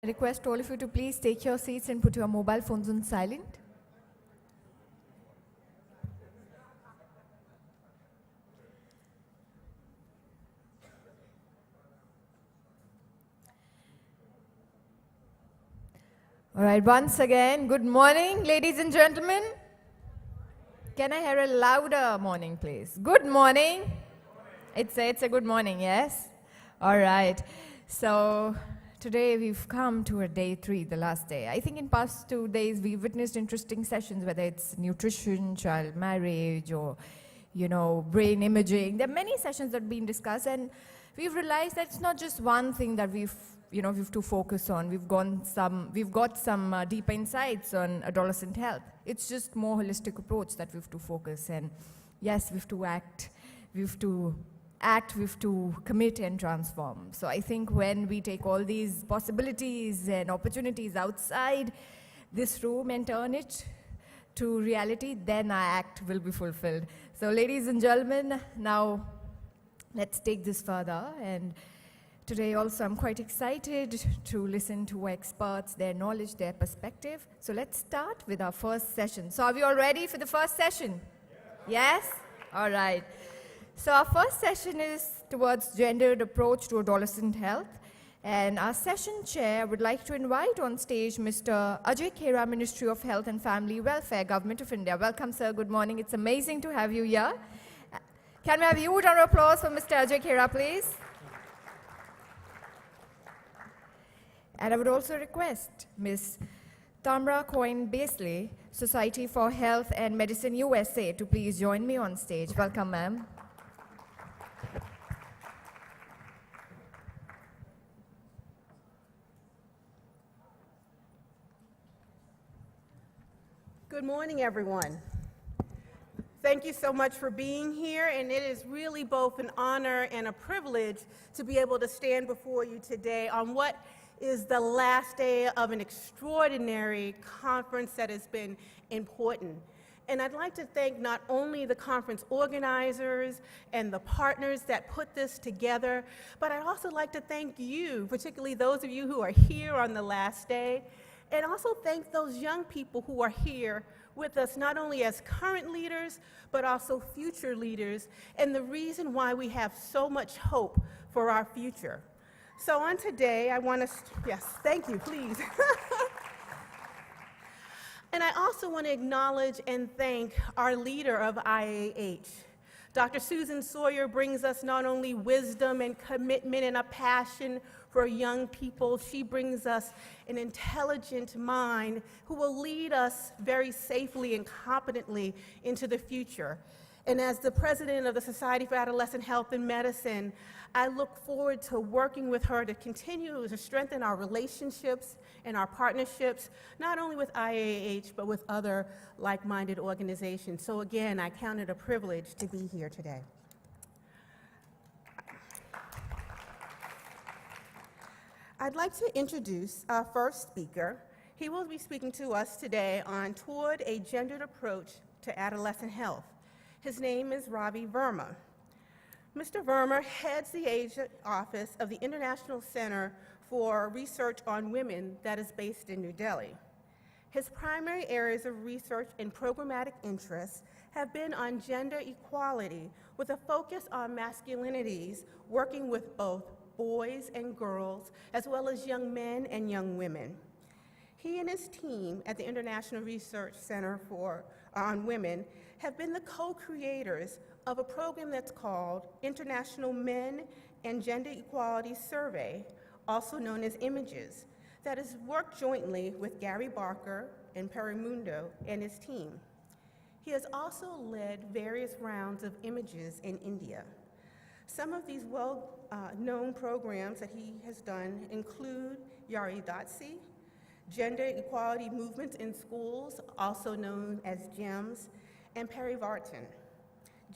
I request all of you to please take your seats and put your mobile phones on silent. All right, once again, good morning, ladies and gentlemen. Can I hear a louder morning, please? Good morning. It's a good morning, yes? All right. So today we've come to a day 3, the last day. I think in past 2 days we've witnessed interesting sessions, whether it's nutrition, child marriage, or brain imaging. There are many sessions that have been discussed, and we've realized that it's not just one thing that we've to focus on. We've got some deeper insights on adolescent health. It's just more holistic approach that we have to focus. And yes, we have to act. We have to commit and transform. So I think when we take all these possibilities and opportunities outside this room and turn it to reality, then our act will be fulfilled. So ladies and gentlemen, now let's take this further. And today also I'm quite excited to listen to experts, their knowledge, their perspective. So let's start with our first session. So are we all ready for the first session? Yes? All right. So our first session is towards gendered approach to adolescent health. And our session chair would like to invite on stage Mr. Ajay Khera, Ministry of Health and Family Welfare, Government of India. Welcome, sir. Good morning. It's amazing to have you here. Can we have a huge round of applause for Mr. Ajay Khera, please? And I would also request Ms. Tamra Coyne-Basley, Society for Health and Medicine USA, to please join me on stage. Welcome, ma'am. Good morning, everyone. Thank you so much for being here, and it is really both an honor and a privilege to be able to stand before you today on what is the last day of an extraordinary conference that has been important. And I'd like to thank not only the conference organizers and the partners that put this together, but I'd also like to thank you, particularly those of you who are here on the last day, and also thank those young people who are here with us, not only as current leaders, but also future leaders, and the reason why we have so much hope for our future. So on today, I want to, yes, thank you, please. And I also want to acknowledge and thank our leader of IAH. Dr. Susan Sawyer brings us not only wisdom and commitment and a passion for young people, she brings us an intelligent mind who will lead us very safely and competently into the future. And as the president of the Society for Adolescent Health and Medicine, I look forward to working with her to continue to strengthen our relationships and our partnerships, not only with IAH, but with other like-minded organizations. So again, I count it a privilege to be here today. I'd like to introduce our first speaker. He will be speaking to us today on Toward a Gendered Approach to Adolescent Health. His name is Ravi Verma. Mr. Verma heads the Asia office of the International Center for Research on Women that is based in New Delhi. His primary areas of research and programmatic interests have been on gender equality with a focus on masculinities, working with both boys and girls, as well as young men and young women. He and his team at the International Research Center on Women have been the co-creators of a program that's called International Men and Gender Equality Survey, also known as IMAGES, that has worked jointly with Gary Barker and Perimundo and his team. He has also led various rounds of IMAGES in India. Some of these well-known programs that he has done include Yari Dotsi, Gender Equality Movements in Schools, also known as GEMS, and Parivartan.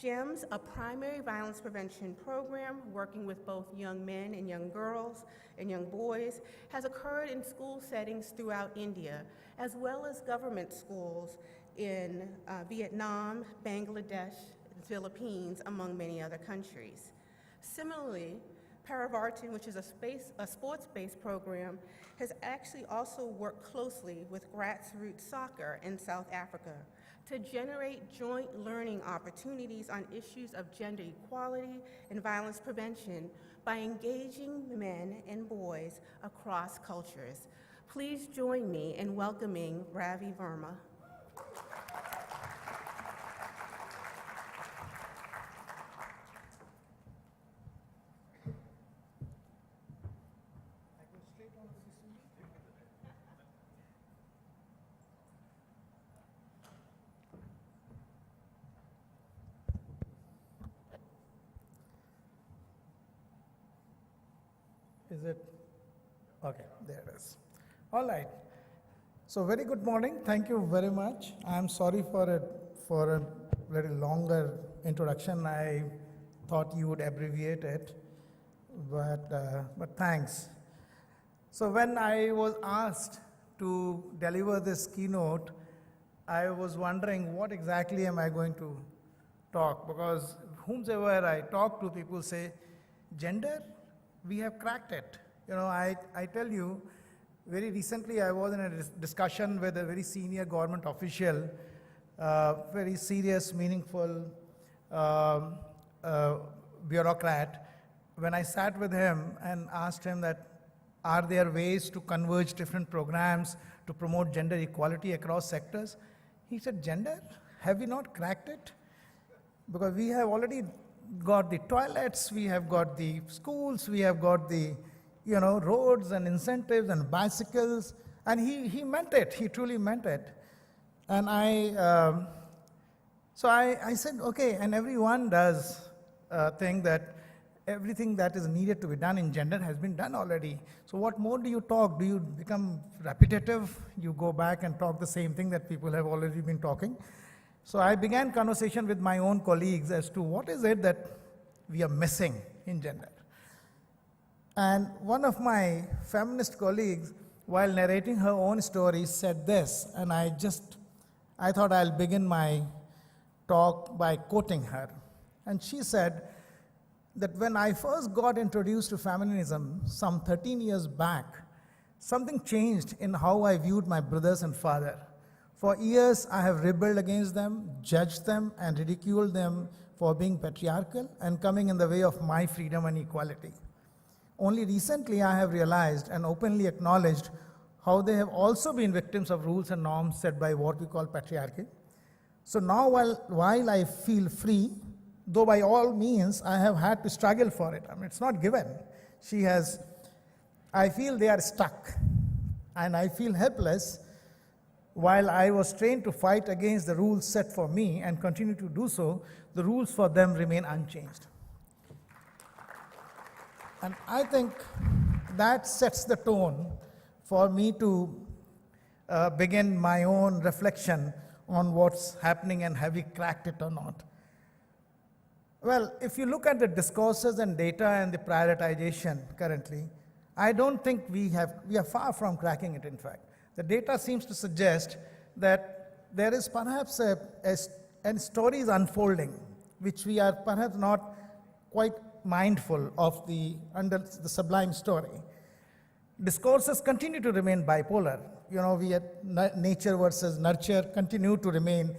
GEMS, a primary violence prevention program working with both young men and young girls and young boys, has occurred in school settings throughout India, as well as government schools in Vietnam, Bangladesh, the Philippines, among many other countries. Similarly, Paravartin, which is a sports-based program, has actually also worked closely with grassroots soccer in South Africa to generate joint learning opportunities on issues of gender equality and violence prevention by engaging men and boys across cultures. Please join me in welcoming Ravi Verma. Is it? Okay, there it is. All right. So very good morning. Thank you very much. I'm sorry for a very longer introduction. I thought you would abbreviate it, but thanks. So when I was asked to deliver this keynote, I was wondering what exactly am I going to talk, because whomsoever I talk to, people say, gender? We have cracked it. You know, I tell you, very recently I was in a discussion with a very senior government official, very serious, meaningful bureaucrat. When I sat with him and asked him that, are there ways to converge different programs to promote gender equality across sectors? He said, gender? Have we not cracked it? Because we have already got the toilets, we have got the schools, we have got the roads and incentives and bicycles, and he meant it, he truly meant it. And I said, okay, and everyone does think that everything that is needed to be done in gender has been done already. So what more do you talk? Do you become repetitive? You go back and talk the same thing that people have already been talking? So I began conversation with my own colleagues as to what is it that we are missing in gender. And one of my feminist colleagues, while narrating her own story, said this, and I thought I'll begin my talk by quoting her. And she said that when I first got introduced to feminism some 13 years back, something changed in how I viewed my brothers and father. For years, I have rebelled against them, judged them, and ridiculed them for being patriarchal and coming in the way of my freedom and equality. Only recently, I have realized and openly acknowledged how they have also been victims of rules and norms set by what we call patriarchy. So now, while I feel free, though by all means, I have had to struggle for it. I mean, it's not given. I feel they are stuck, and I feel helpless. While I was trained to fight against the rules set for me and continue to do so, the rules for them remain unchanged. And I think that sets the tone for me to begin my own reflection on what's happening and have we cracked it or not. Well, if you look at the discourses and data and the prioritization currently, I don't think we are far from cracking it, in fact. The data seems to suggest that there is perhaps a story is unfolding, which we are perhaps not quite mindful of under the sublime story. Discourses continue to remain bipolar. We have nature versus nurture continue to remain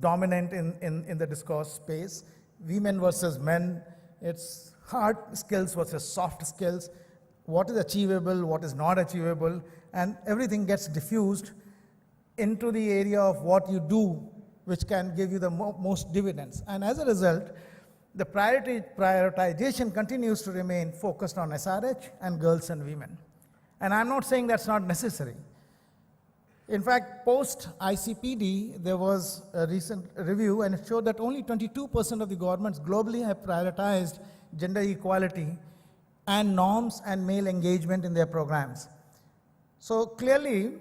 dominant in the discourse space. Women versus men, it's hard skills versus soft skills, what is achievable, what is not achievable, and everything gets diffused into the area of what you do, which can give you the most dividends. And as a result, the prioritization continues to remain focused on SRH and girls and women. And I'm not saying that's not necessary. In fact, post-ICPD, there was a recent review, and it showed that only 22% of the governments globally have prioritized gender equality and norms and male engagement in their programs. So clearly,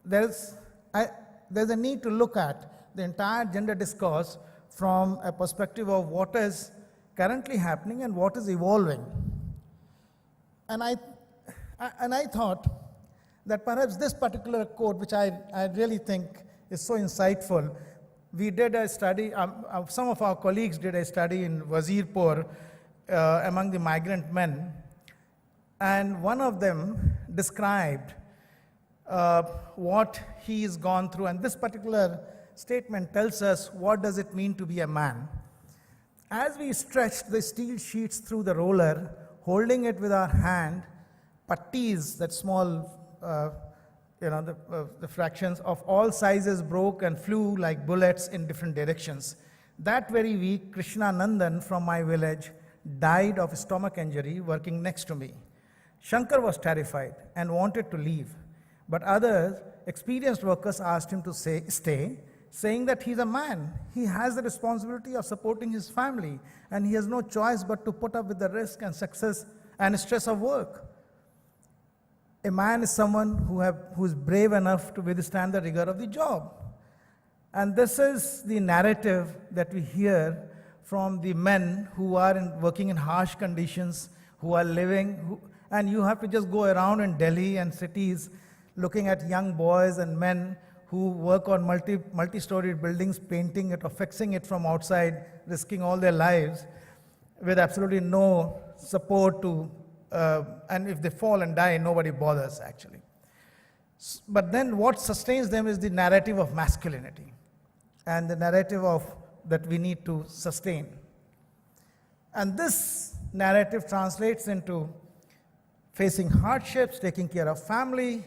there's a need to look at the entire gender discourse from a perspective of what is currently happening and what is evolving. And I thought that perhaps this particular quote, which I really think is so insightful, we did a study, some of our colleagues did a study in Wazirpur among the migrant men, and one of them described what he's gone through, and this particular statement tells us what does it mean to be a man. As we stretched the steel sheets through the roller, holding it with our hand, pattis, that small, the fractions of all sizes broke and flew like bullets in different directions. That very week, Krishna Nandan from my village died of a stomach injury working next to me. Shankar was terrified and wanted to leave, but other experienced workers asked him to stay, saying that he's a man. He has the responsibility of supporting his family, and he has no choice but to put up with the risk and success and stress of work. A man is someone who is brave enough to withstand the rigor of the job. And this is the narrative that we hear from the men who are working in harsh conditions, who are living, and you have to just go around in Delhi and cities looking at young boys and men who work on multi-storied buildings, painting it or fixing it from outside, risking all their lives with absolutely no support to, and if they fall and die, nobody bothers actually. But then what sustains them is the narrative of masculinity and the narrative of that we need to sustain. And this narrative translates into facing hardships, taking care of family,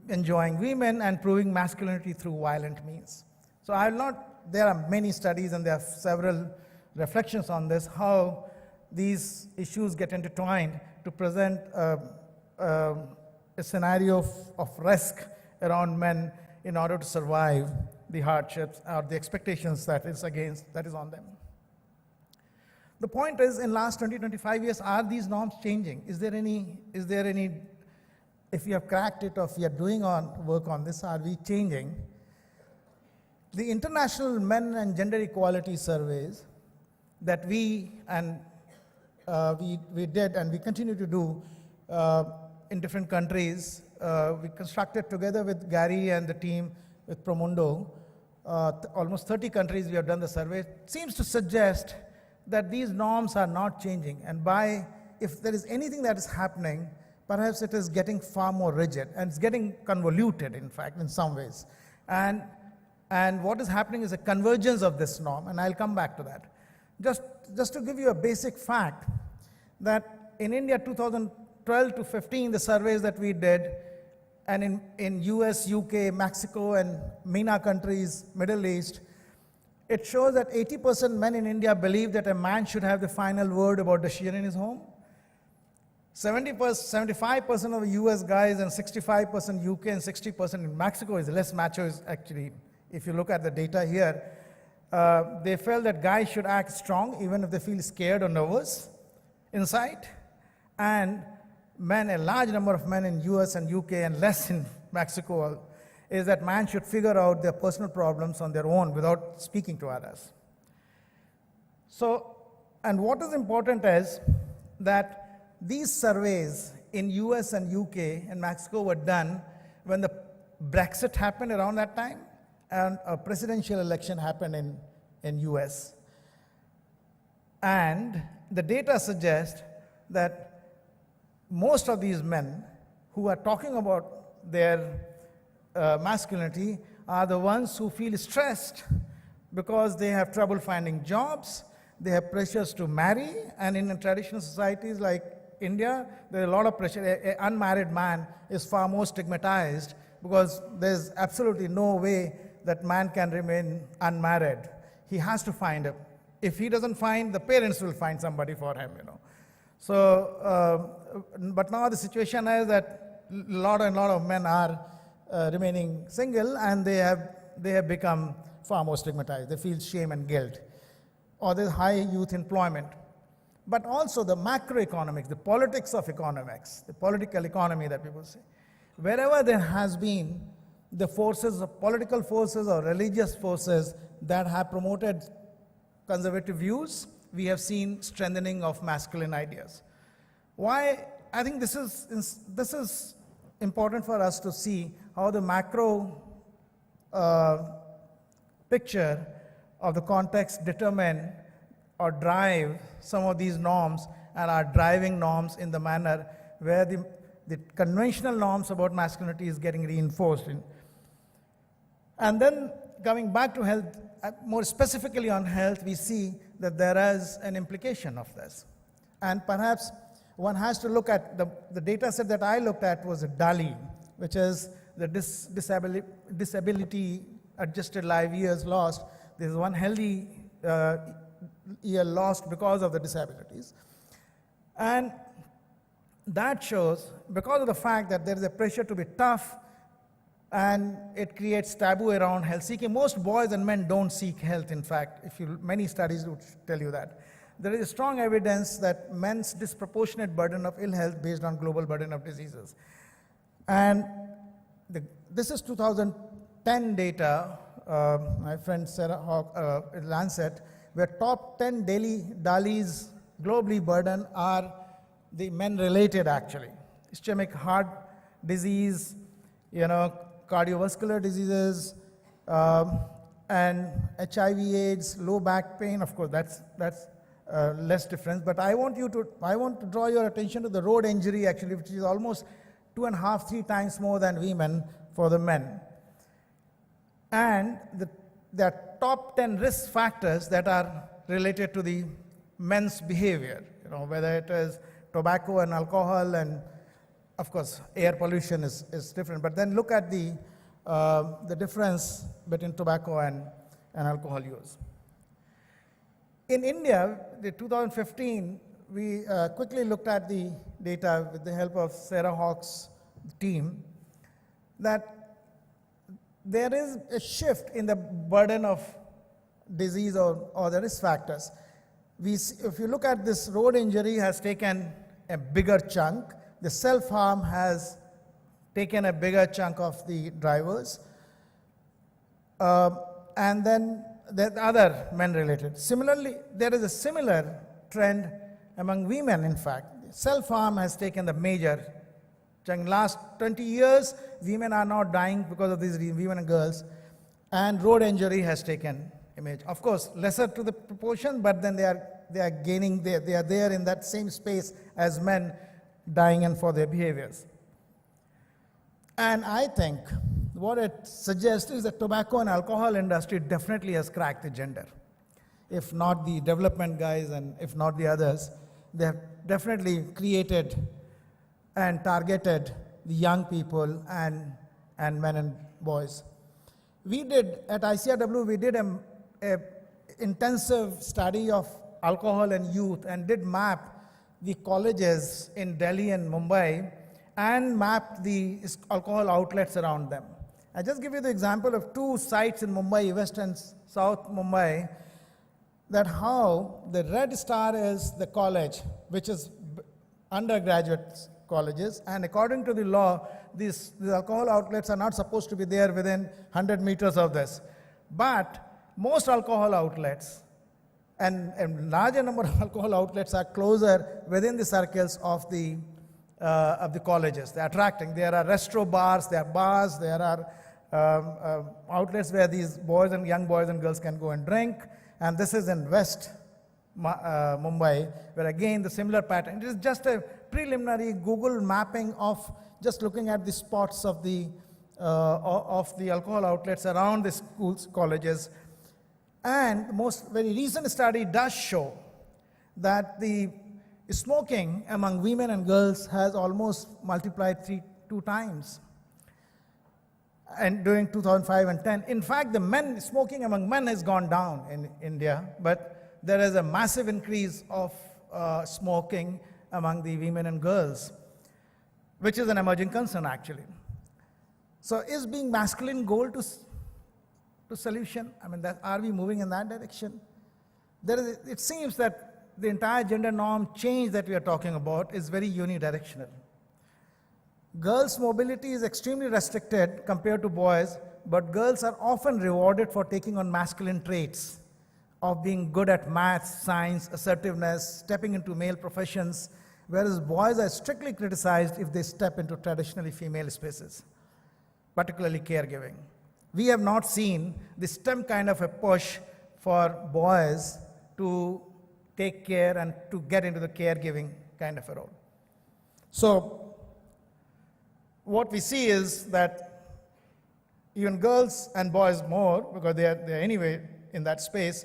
enjoying women, and proving masculinity through violent means. So there are many studies and there are several reflections on this, how these issues get intertwined to present a scenario of risk around men in order to survive the hardships or the expectations that is on them. The point is, in last 20-25 years, are these norms changing? Is there any, if we have cracked it or if we are doing work on this, are we changing? The International Men and Gender Equality Surveys that we did and we continue to do in different countries, we constructed together with Gary and the team with Promundo, almost 30 countries we have done the survey. It seems to suggest that these norms are not changing, and if there is anything that is happening, perhaps it is getting far more rigid, and it's getting convoluted, in fact, in some ways. And what is happening is a convergence of this norm, and I'll come back to that. Just to give you a basic fact, that in India, 2012 to 15, the surveys that we did, and in US, UK, Mexico, and MENA countries, Middle East, it shows that 80% men in India believe that a man should have the final word about decision in his home. 75% of US guys and 65% UK and 60% in Mexico is less macho, is actually, if you look at the data here, they felt that guys should act strong even if they feel scared or nervous inside. And men, a large number of men in US and UK and less in Mexico, is that man should figure out their personal problems on their own without speaking to others. So, and what is important is that these surveys in US and UK and Mexico were done when the Brexit happened around that time and a presidential election happened in US. And the data suggest that most of these men who are talking about their masculinity are the ones who feel stressed because they have trouble finding jobs, they have pressures to marry, and in traditional societies like India, there's a lot of pressure. An unmarried man is far more stigmatized because there's absolutely no way that man can remain unmarried. He has to find a, if he doesn't find, the parents will find somebody for him, So, but now the situation is that a lot of men are remaining single, and they have become far more stigmatized. They feel shame and guilt, or there's high youth employment. But also the macroeconomics, the politics of economics, the political economy that people say. Wherever there has been the forces of political forces or religious forces that have promoted conservative views, we have seen strengthening of masculine ideas. Why? I think this is important for us to see how the macro picture of the context determine or drive some of these norms and are driving norms in the manner where the conventional norms about masculinity is getting reinforced. And then coming back to health, more specifically on health, we see that there is an implication of this. And perhaps one has to look at the data set that I looked at was a DALI, which is the disability adjusted life years lost. There is one healthy year lost because of the disabilities. And that shows, because of the fact that there is a pressure to be tough, and it creates taboo around health seeking. Most boys and men don't seek health, in fact. Many studies would tell you that. There is strong evidence that men's disproportionate burden of ill health based on global burden of diseases. And this is 2010 data, my friend Sarah Hawk, Lancet, where top 10 daily DALIs globally burden are the men-related, actually. Ischemic heart disease, cardiovascular diseases, and HIV/AIDS, low back pain. Of course, that's less difference. But I want to draw your attention to the road injury, actually, which is almost 2.5, 3 times more than women for the men. And there are top 10 risk factors that are related to the men's behavior. Whether it is tobacco and alcohol, and of course, air pollution is different. But then look at the difference between tobacco and alcohol use. In India, the 2015, we quickly looked at the data with the help of Sarah Hawk's team, that there is a shift in the burden of disease or the risk factors. If you look at this, road injury has taken a bigger chunk. The self-harm has taken a bigger chunk of the drivers. And then the other men-related. Similarly, there is a similar trend among women, in fact. Self-harm has taken the major chunk. Last 20 years, women are now dying because of these women and girls. And road injury has taken a major. Of course, lesser to the proportion, but then they are gaining, they are there in that same space as men, dying in for their behaviors. And I think what it suggests is that tobacco and alcohol industry definitely has cracked the gender. If not the development guys and if not the others, they have definitely created and targeted the young people and men and boys. We did, at ICRW, we did an intensive study of alcohol and youth and did map the colleges in Delhi and Mumbai and mapped the alcohol outlets around them. I just give you the example of 2 sites in Mumbai, West and South Mumbai, that how the red star is the college, which is undergraduate colleges, and according to the law, these alcohol outlets are not supposed to be there within 100 meters of this. But most alcohol outlets and larger number of alcohol outlets are closer within the circles of the colleges. They are attracting. There are restaurant bars, there are bars, there are outlets where these young boys and girls can go and drink. And this is in West Mumbai, where again the similar pattern. It is just a preliminary Google mapping of just looking at the spots of the alcohol outlets around the schools, colleges. And most very recent study does show that the smoking among women and girls has almost multiplied 2 times. And during 2005 and 10, in fact, the smoking among men has gone down in India, but there is a massive increase of smoking among the women and girls, which is an emerging concern, actually. So, is being masculine goal to solution? I mean, are we moving in that direction? It seems that the entire gender norm change that we are talking about is very unidirectional. Girls' mobility is extremely restricted compared to boys, but girls are often rewarded for taking on masculine traits of being good at maths, science, assertiveness, stepping into male professions, whereas boys are strictly criticized if they step into traditionally female spaces, particularly caregiving. We have not seen this STEM kind of a push for boys to take care and to get into the caregiving kind of a role. So what we see is that even girls and boys more, because they are anyway in that space,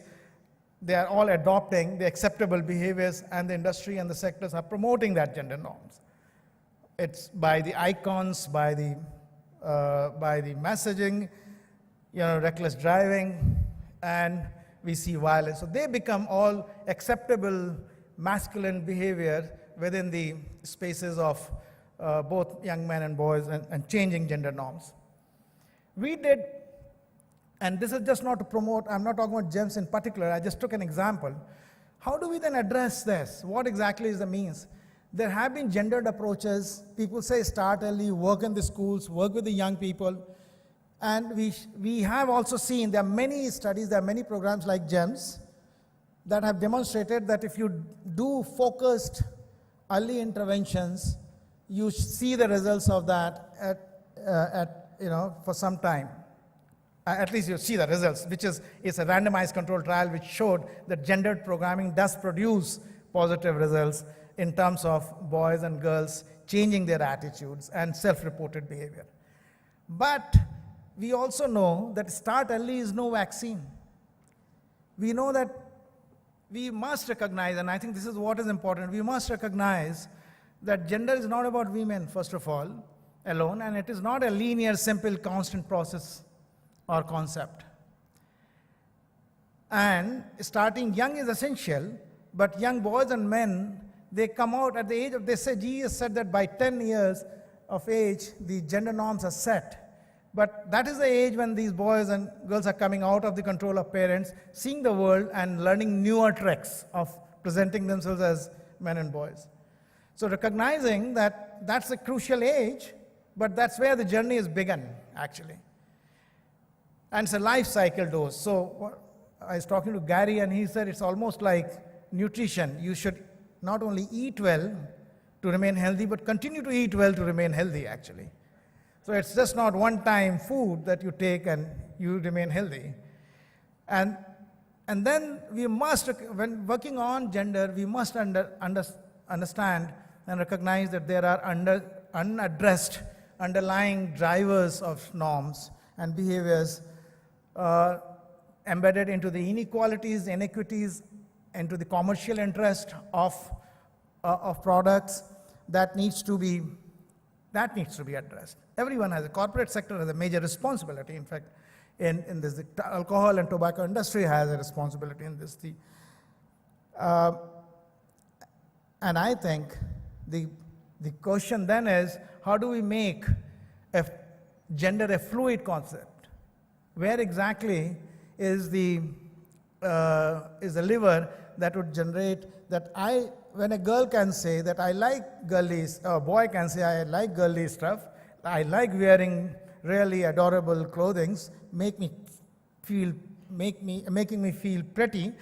they are all adopting the acceptable behaviors, and the industry and the sectors are promoting that gender norms. It's by the icons, by the messaging, reckless driving, and we see violence. So they become all acceptable masculine behavior within the spaces of both young men and boys, and changing gender norms. We did, and this is just not to promote, I'm not talking about GEMS in particular, I just took an example. How do we then address this? What exactly is the means? There have been gendered approaches. People say start early, work in the schools, work with the young people. And we have also seen, there are many studies, there are many programs like GEMS that have demonstrated that if you do focused early interventions, you see the results of that for some time. At least you see the results, which is a randomized controlled trial which showed that gendered programming does produce positive results in terms of boys and girls changing their attitudes and self-reported behavior. But we also know that start early is no vaccine. We know that we must recognize, and I think this is what is important, we must recognize that gender is not about women, first of all, alone, and it is not a linear, simple, constant process or concept. And starting young is essential, but young boys and men, they come out at the age of, Jesus said that by 10 years of age, the gender norms are set. But that is the age when these boys and girls are coming out of the control of parents, seeing the world and learning newer tricks of presenting themselves as men and boys. So recognizing that that's a crucial age, but that's where the journey is begun, actually. And it's a life cycle dose. So I was talking to Gary, and he said it's almost like nutrition. You should not only eat well to remain healthy, but continue to eat well to remain healthy, actually. So it's just not one-time food that you take and you remain healthy. And then we must, when working on gender, we must understand and recognize that there are unaddressed underlying drivers of norms and behaviors embedded into the inequalities, inequities, into the commercial interest of products that needs to be addressed. Everyone has, a corporate sector has a major responsibility. In fact, in this, the alcohol and tobacco industry has a responsibility in this. And I think the question then is, how do we make gender a fluid concept? Where exactly is the lever that would generate that when a girl can say that I like girly, or a boy can say I like girly stuff, I like wearing really adorable clothing, making me feel pretty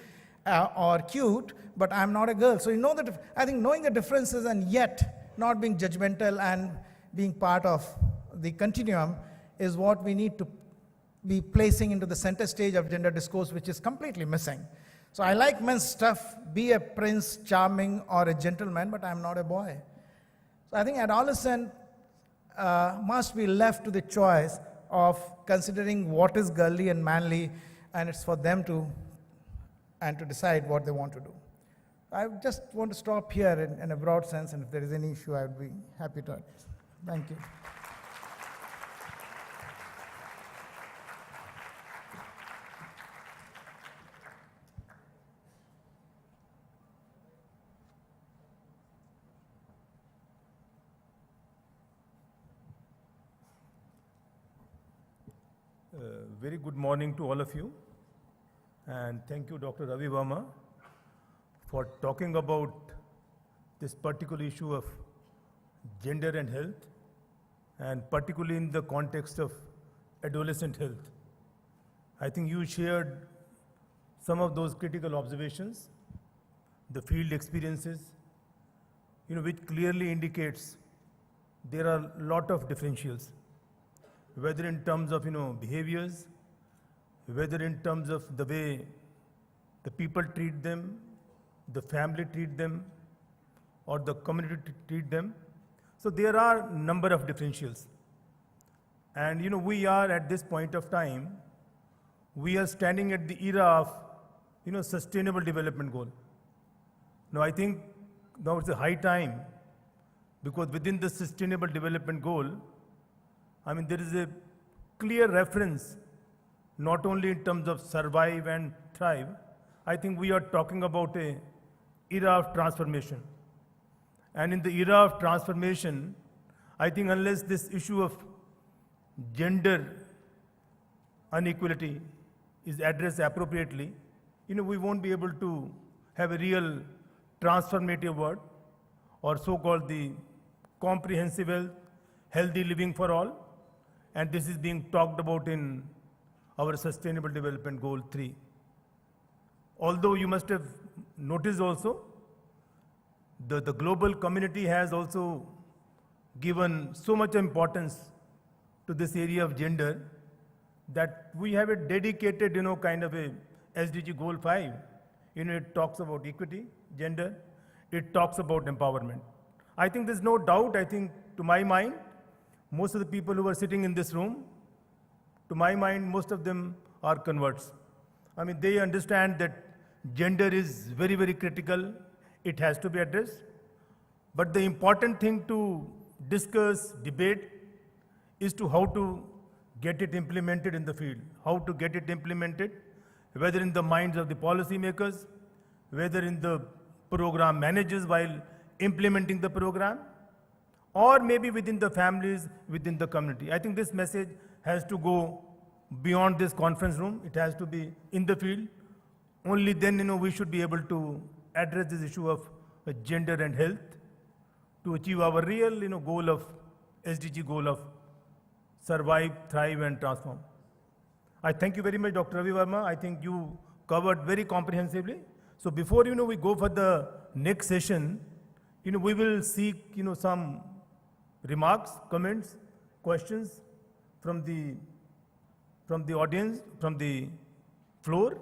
or cute, but I'm not a girl. So you know that, I think knowing the differences and yet not being judgmental and being part of the continuum is what we need to be placing into the center stage of gender discourse, which is completely missing. So I like men's stuff, be a prince, charming, or a gentleman, but I'm not a boy. So I think adolescent must be left to the choice of considering what is girly and manly, and it's for them to decide what they want to do. I just want to stop here in a broad sense, and if there is any issue, I would be happy to address. Thank you. Very good morning to all of you, and thank you, Dr. Ravi Verma, for talking about this particular issue of gender and health, and particularly in the context of adolescent health. I think you shared some of those critical observations, the field experiences, which clearly indicates there are a lot of differentials, whether in terms of behaviors, whether in terms of the way the people treat them, the family treat them, or the community treat them. So there are number of differentials. And we are at this point of time, we are standing at the era of sustainable development goal. Now I think now it's a high time, because within the sustainable development goal, there is a clear reference, not only in terms of survive and thrive. I think we are talking about a era of transformation. And in the era of transformation, I think unless this issue of gender inequality is addressed appropriately, we won't be able to have a real transformative world, or so-called the comprehensive health, healthy living for all. And this is being talked about in our Sustainable Development Goal 3. Although you must have noticed also, the global community has also given so much importance to this area of gender that we have a dedicated, kind of a SDG Goal 5. It talks about equity, gender, it talks about empowerment. I think there's no doubt, I think to my mind, most of the people who are sitting in this room, to my mind, most of them are converts. They understand that gender is very, very critical. It has to be addressed. But the important thing to discuss, debate, is to how to get it implemented in the field, how to get it implemented, whether in the minds of the policymakers, whether in the program managers while implementing the program, or maybe within the families, within the community. I think this message has to go beyond this conference room. It has to be in the field. Only then, we should be able to address this issue of gender and health to achieve our real, goal of SDG goal of survive, thrive, and transform. I thank you very much, Dr. Ravi Verma. I think you covered very comprehensively. So before, we go for the next session, we will seek, some remarks, comments, questions from the audience, from the floor.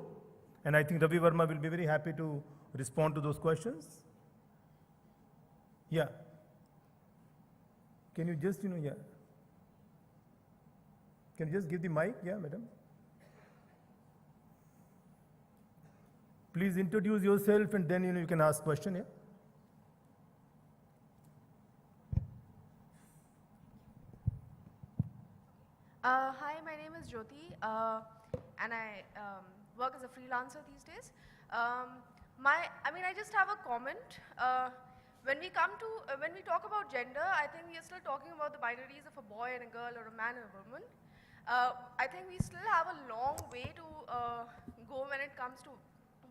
And I think Ravi Verma will be very happy to respond to those questions. Yeah. Can you just, yeah. Can you just give the mic? Yeah, madam. Please introduce yourself and then, you can ask question, yeah. Hi, my name is Jyoti, and I work as a freelancer these days. I just have a comment. When we talk about gender, I think we are still talking about the binaries of a boy and a girl or a man and a woman. I think we still have a long way to go when it comes to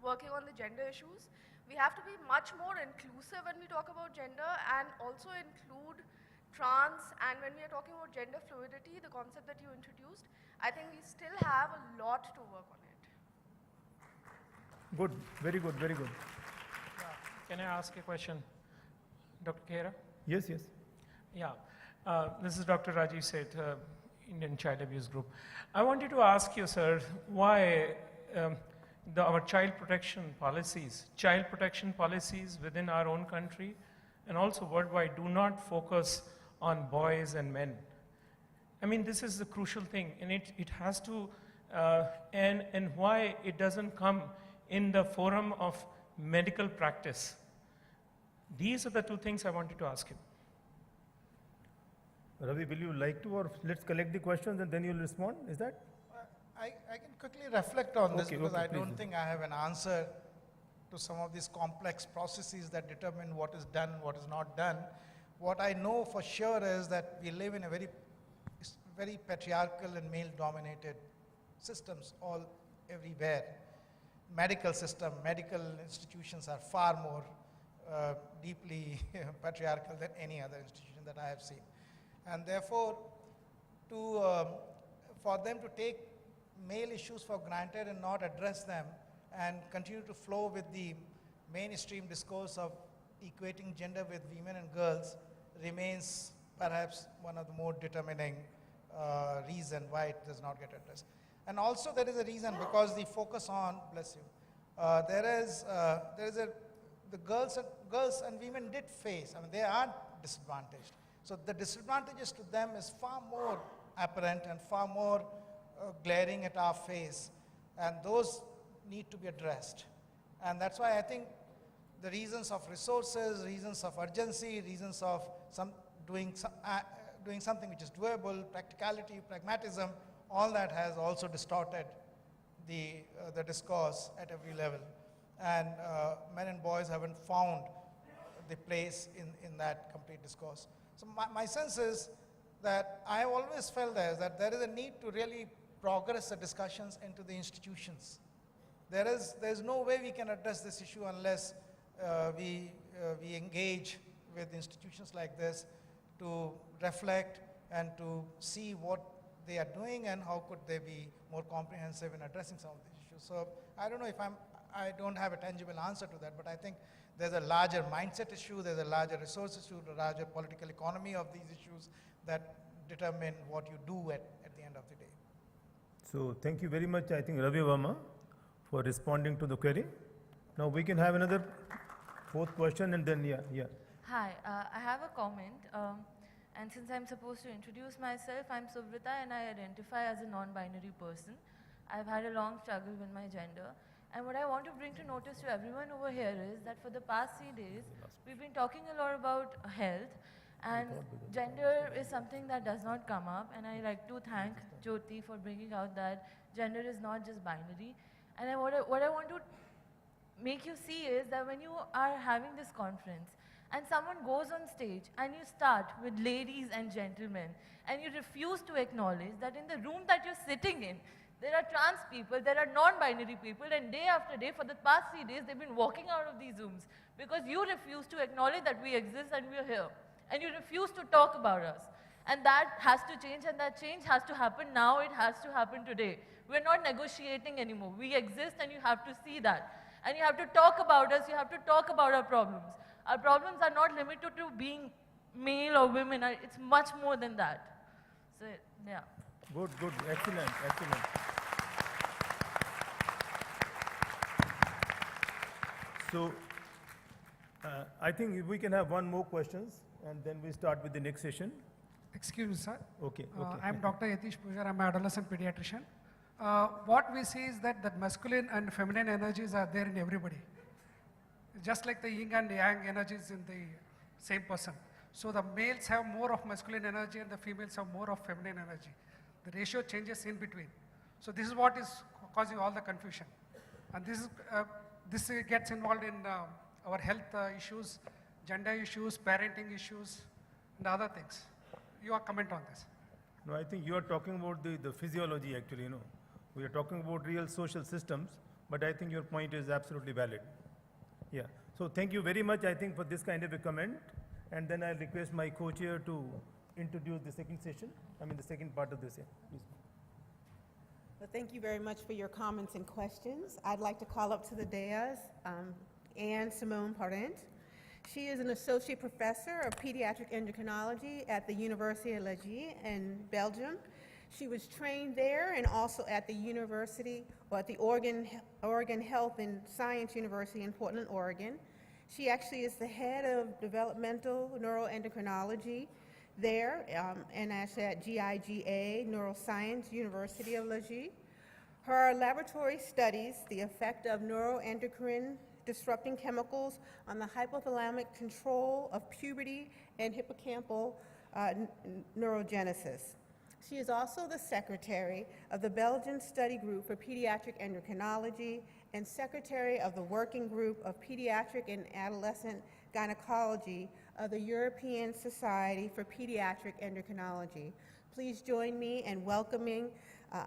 working on the gender issues. We have to be much more inclusive when we talk about gender, and also include trans, and when we are talking about gender fluidity, the concept that you introduced, I think we still have a lot to work on it. Good, very good, very good. Can I ask a question? Dr. Khera? Yes, yes. Yeah, this is Dr. Rajiv Seth, Indian Child Abuse Group. I wanted to ask you, sir, why our child protection policies within our own country and also worldwide do not focus on boys and men. This is the crucial thing, and it has to, and why it doesn't come in the forum of medical practice. These are the two things I wanted to ask you. Ravi, will you like to, or let's collect the questions and then you'll respond? Is that? I can quickly reflect on this, because I please don't do. think I have an answer to some of these complex processes that determine what is done, what is not done. What I know for sure is that we live in a very patriarchal and male-dominated systems everywhere. Medical institutions are far more deeply patriarchal than any other institution that I have seen. And therefore, for them to take male issues for granted and not address them and continue to flow with the mainstream discourse of equating gender with women and girls remains perhaps one of the more determining reason why it does not get addressed. And also there is a reason, because the focus on, bless you, there is a the girls and women did face, I mean, they are disadvantaged. So the disadvantages to them is far more apparent and far more glaring at our face, and those need to be addressed. And that's why I think the reasons of resources, reasons of urgency, reasons of doing something which is doable, practicality, pragmatism, all that has also distorted the discourse at every level. And men and boys haven't found the place in that complete discourse. So my sense is that I have always felt that there is a need to really progress the discussions into the institutions. There's no way we can address this issue unless we engage with institutions like this to reflect and to see what they are doing and how could they be more comprehensive in addressing some of these issues. So I don't know if I don't have a tangible answer to that, but I think there's a larger mindset issue, there's a larger resource issue, a larger political economy of these issues that determine what you do at the end of the day. So thank you very much, I think, Ravi Verma, for responding to the query. Now we can have another fourth question, and then, yeah. Hi, I have a comment. And since I'm supposed to introduce myself, I'm Suvrita and I identify as a non-binary person. I've had a long struggle with my gender. And what I want to bring to notice to everyone over here is that for the past 3 days, we've been talking a lot about health, and gender is something that does not come up. And I like to thank Jyoti for bringing out that gender is not just binary. And what I want to make you see is that when you are having this conference, and someone goes on stage and you start with ladies and gentlemen, and you refuse to acknowledge that in the room that you're sitting in, there are trans people, there are non-binary people, and day after day, for the past 3 days, they've been walking out of these rooms because you refuse to acknowledge that we exist and we're here. And you refuse to talk about us. And that has to change, and that change has to happen now, it has to happen today. We're not negotiating anymore. We exist and you have to see that. And you have to talk about us, you have to talk about our problems. Our problems are not limited to being male or women, it's much more than that. So, yeah. Good, excellent. So, I think we can have one more questions, and then we start with the next session. Excuse me, sir. Okay. I'm Dr. Yatish Pujar. I'm an adolescent pediatrician. What we see is that the masculine and feminine energies are there in everybody. Just like the yin and yang energies in the same person. So the males have more of masculine energy and the females have more of feminine energy. The ratio changes in between. So this is what is causing all the confusion. And this gets involved in our health issues, gender issues, parenting issues, and other things. Your comment on this? No, I think you are talking about the physiology, actually, We are talking about real social systems, but I think your point is absolutely valid. Yeah. So thank you very much, I think, for this kind of a comment. And then I'll request my co-chair to introduce the second session, the second part of this. Yeah, please. Well, thank you very much for your comments and questions. I'd like to call up to the dais Anne Simone Parent. She is an associate professor of pediatric endocrinology at the University of Liège in Belgium. She was trained there and also at the university, or at the Oregon Health and Science University in Portland, Oregon. She actually is the head of developmental neuroendocrinology there, and actually at GIGA, Neuroscience University of Liège. Her laboratory studies the effect of neuroendocrine disrupting chemicals on the hypothalamic control of puberty and hippocampal neurogenesis. She is also the secretary of the Belgian Study Group for Pediatric Endocrinology and secretary of the Working Group of Pediatric and Adolescent Gynecology of the European Society for Pediatric Endocrinology. Please join me in welcoming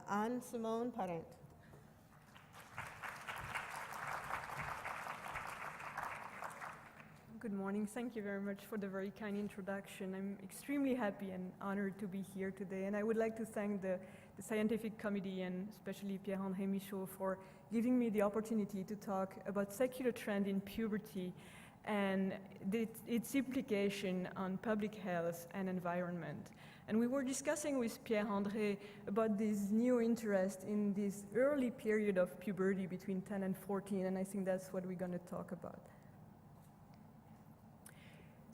Anne Simone Parent. Good morning. Thank you very much for the very kind introduction. I'm extremely happy and honored to be here today. And I would like to thank the scientific committee and especially Pierre-André Michaud for giving me the opportunity to talk about secular trend in puberty and its implication on public health and environment. And we were discussing with Pierre-André about this new interest in this early period of puberty between 10 and 14, and I think that's what we're going to talk about.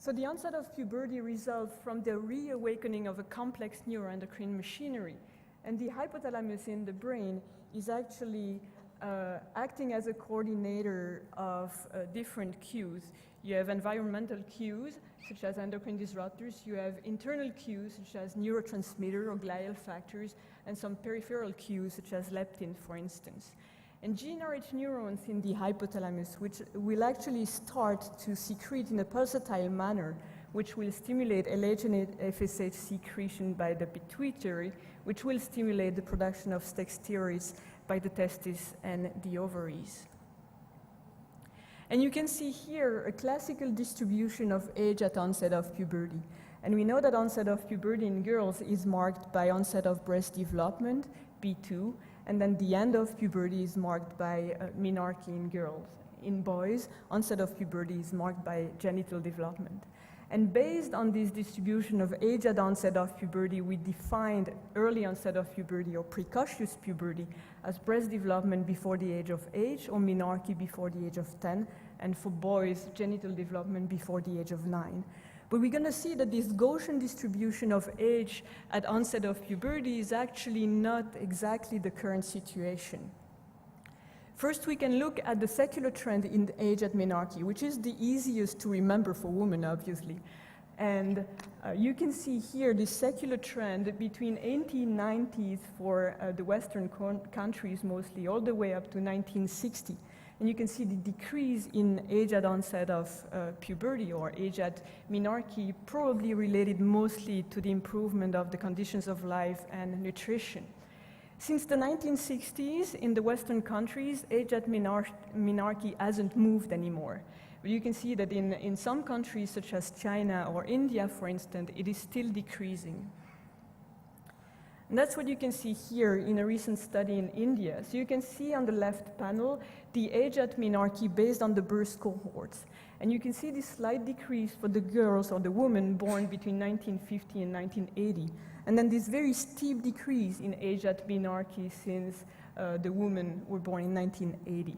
So the onset of puberty results from the reawakening of a complex neuroendocrine machinery. And the hypothalamus in the brain is actually acting as a coordinator of different cues. You have environmental cues, such as endocrine disruptors. You have internal cues, such as neurotransmitter or glial factors, and some peripheral cues, such as leptin, for instance. And GnRH neurons in the hypothalamus, which will actually start to secrete in a pulsatile manner, which will stimulate allogeneic FSH secretion by the pituitary, which will stimulate the production of sex steroids by the testes and the ovaries. And you can see here a classical distribution of age at onset of puberty. And we know that onset of puberty in girls is marked by onset of breast development, B2, and then the end of puberty is marked by menarche in girls. In boys, onset of puberty is marked by genital development. And based on this distribution of age at onset of puberty, we defined early onset of puberty or precocious puberty as breast development before the age of 8 or menarche before the age of 10, and for boys, genital development before the age of 9. But we're going to see that this Gaussian distribution of age at onset of puberty is actually not exactly the current situation. First, we can look at the secular trend in age at menarche, which is the easiest to remember for women, obviously. And you can see here the secular trend between 1890s for the Western countries mostly, all the way up to 1960. And you can see the decrease in age at onset of puberty or age at menarche, probably related mostly to the improvement of the conditions of life and nutrition. Since the 1960s, in the Western countries, age at menarche hasn't moved anymore. But you can see that in some countries, such as China or India, for instance, it is still decreasing. And that's what you can see here in a recent study in India. So you can see on the left panel the age at menarche based on the birth cohorts. And you can see this slight decrease for the girls or the women born between 1950 and 1980. And then this very steep decrease in age at menarche since the women were born in 1980.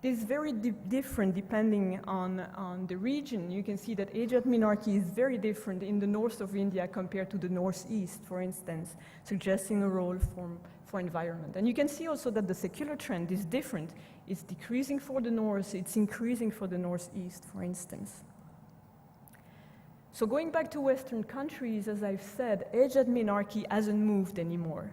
This is very different depending on the region. You can see that age at menarche is very different in the north of India compared to the northeast, for instance, suggesting a role for environment. And you can see also that the secular trend is different. It's decreasing for the north, it's increasing for the northeast, for instance. So going back to Western countries, as I've said, age at menarche hasn't moved anymore.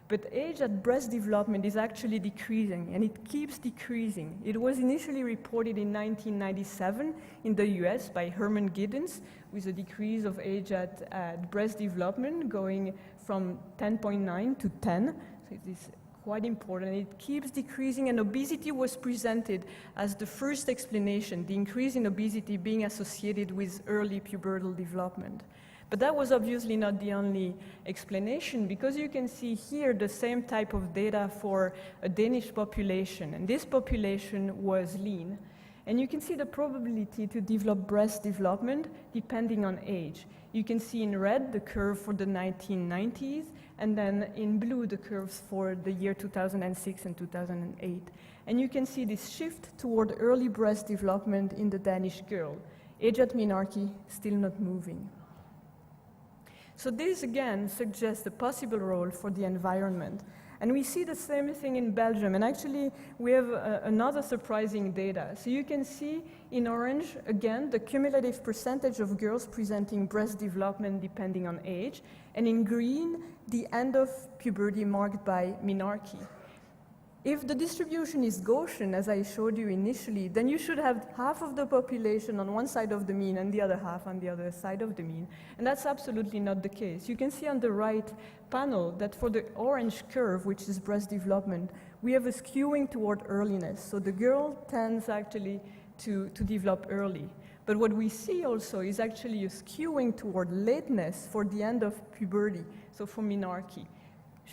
But age at breast development is actually decreasing, and it keeps decreasing. It was initially reported in 1997 in the US by Herman Giddens, with a decrease of age at breast development going from 10.9 to 10. So it is quite important. It keeps decreasing, and obesity was presented as the first explanation, the increase in obesity being associated with early pubertal development. But that was obviously not the only explanation, because you can see here the same type of data for a Danish population, and this population was lean. And you can see the probability to develop breast development depending on age. You can see in red the curve for the 1990s, and then in blue the curves for the year 2006 and 2008. And you can see this shift toward early breast development in the Danish girl. Age at menarche still not moving. So this again suggests a possible role for the environment. And we see the same thing in Belgium, and actually we have another surprising data. So you can see in orange, again, the cumulative percentage of girls presenting breast development depending on age, and in green, the end of puberty marked by menarche. If the distribution is Gaussian, as I showed you initially, then you should have half of the population on one side of the mean and the other half on the other side of the mean. And that's absolutely not the case. You can see on the right panel that for the orange curve, which is breast development, we have a skewing toward earliness. So the girl tends actually to develop early. But what we see also is actually a skewing toward lateness for the end of puberty, so for menarche,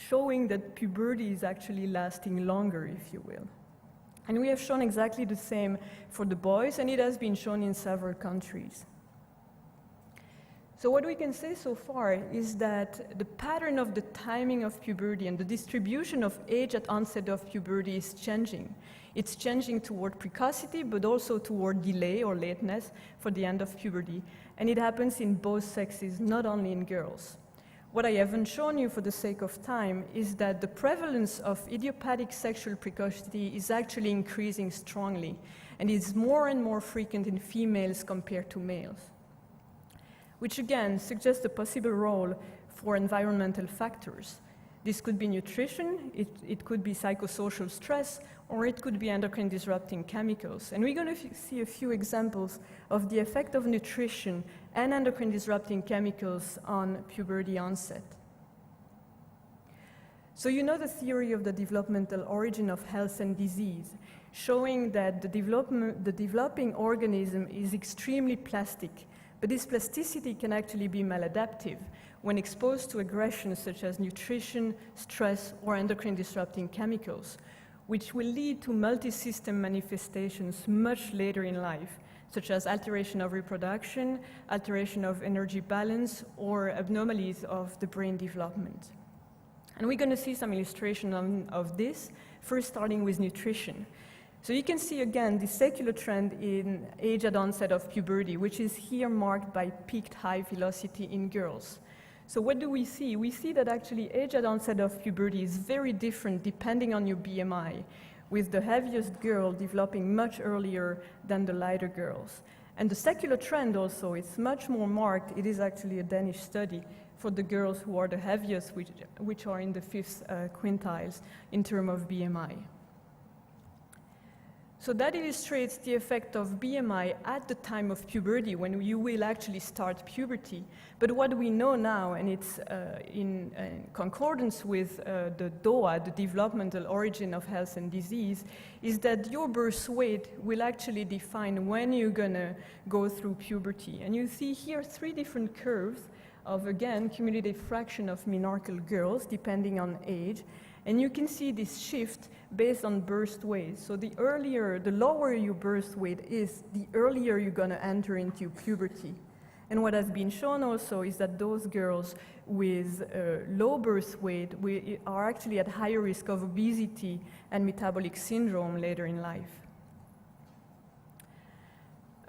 showing that puberty is actually lasting longer, if you will. And we have shown exactly the same for the boys, and it has been shown in several countries. So what we can say so far is that the pattern of the timing of puberty and the distribution of age at onset of puberty is changing. It's changing toward precocity, but also toward delay or lateness for the end of puberty. And it happens in both sexes, not only in girls. What I haven't shown you for the sake of time is that the prevalence of idiopathic sexual precocity is actually increasing strongly, and is more and more frequent in females compared to males, which again suggests a possible role for environmental factors. This could be nutrition, it could be psychosocial stress, or it could be endocrine disrupting chemicals. And we're going to see a few examples of the effect of nutrition and endocrine disrupting chemicals on puberty onset. So you know the theory of the developmental origin of health and disease, showing that the developing organism is extremely plastic, but this plasticity can actually be maladaptive when exposed to aggressions such as nutrition, stress, or endocrine disrupting chemicals, which will lead to multi-system manifestations much later in life, such as alteration of reproduction, alteration of energy balance, or abnormalities of the brain development. And we're going to see some illustration of this, first starting with nutrition. So you can see again the secular trend in age at onset of puberty, which is here marked by peaked high velocity in girls. So what do we see? We see that actually age at onset of puberty is very different depending on your BMI, with the heaviest girl developing much earlier than the lighter girls. And the secular trend also is much more marked. It is actually a Danish study for the girls who are the heaviest, which are in the fifth quintiles in terms of BMI. So that illustrates the effect of BMI at the time of puberty, when you will actually start puberty. But what we know now, and it's in concordance with the DOA, the developmental origin of health and disease, is that your birth weight will actually define when you're gonna go through puberty. And you see here 3 different curves of, again, cumulative fraction of menarchal girls, depending on age. And you can see this shift based on birth weight. So the lower your birth weight is, the earlier you're going to enter into puberty. And what has been shown also is that those girls with low birth weight are actually at higher risk of obesity and metabolic syndrome later in life.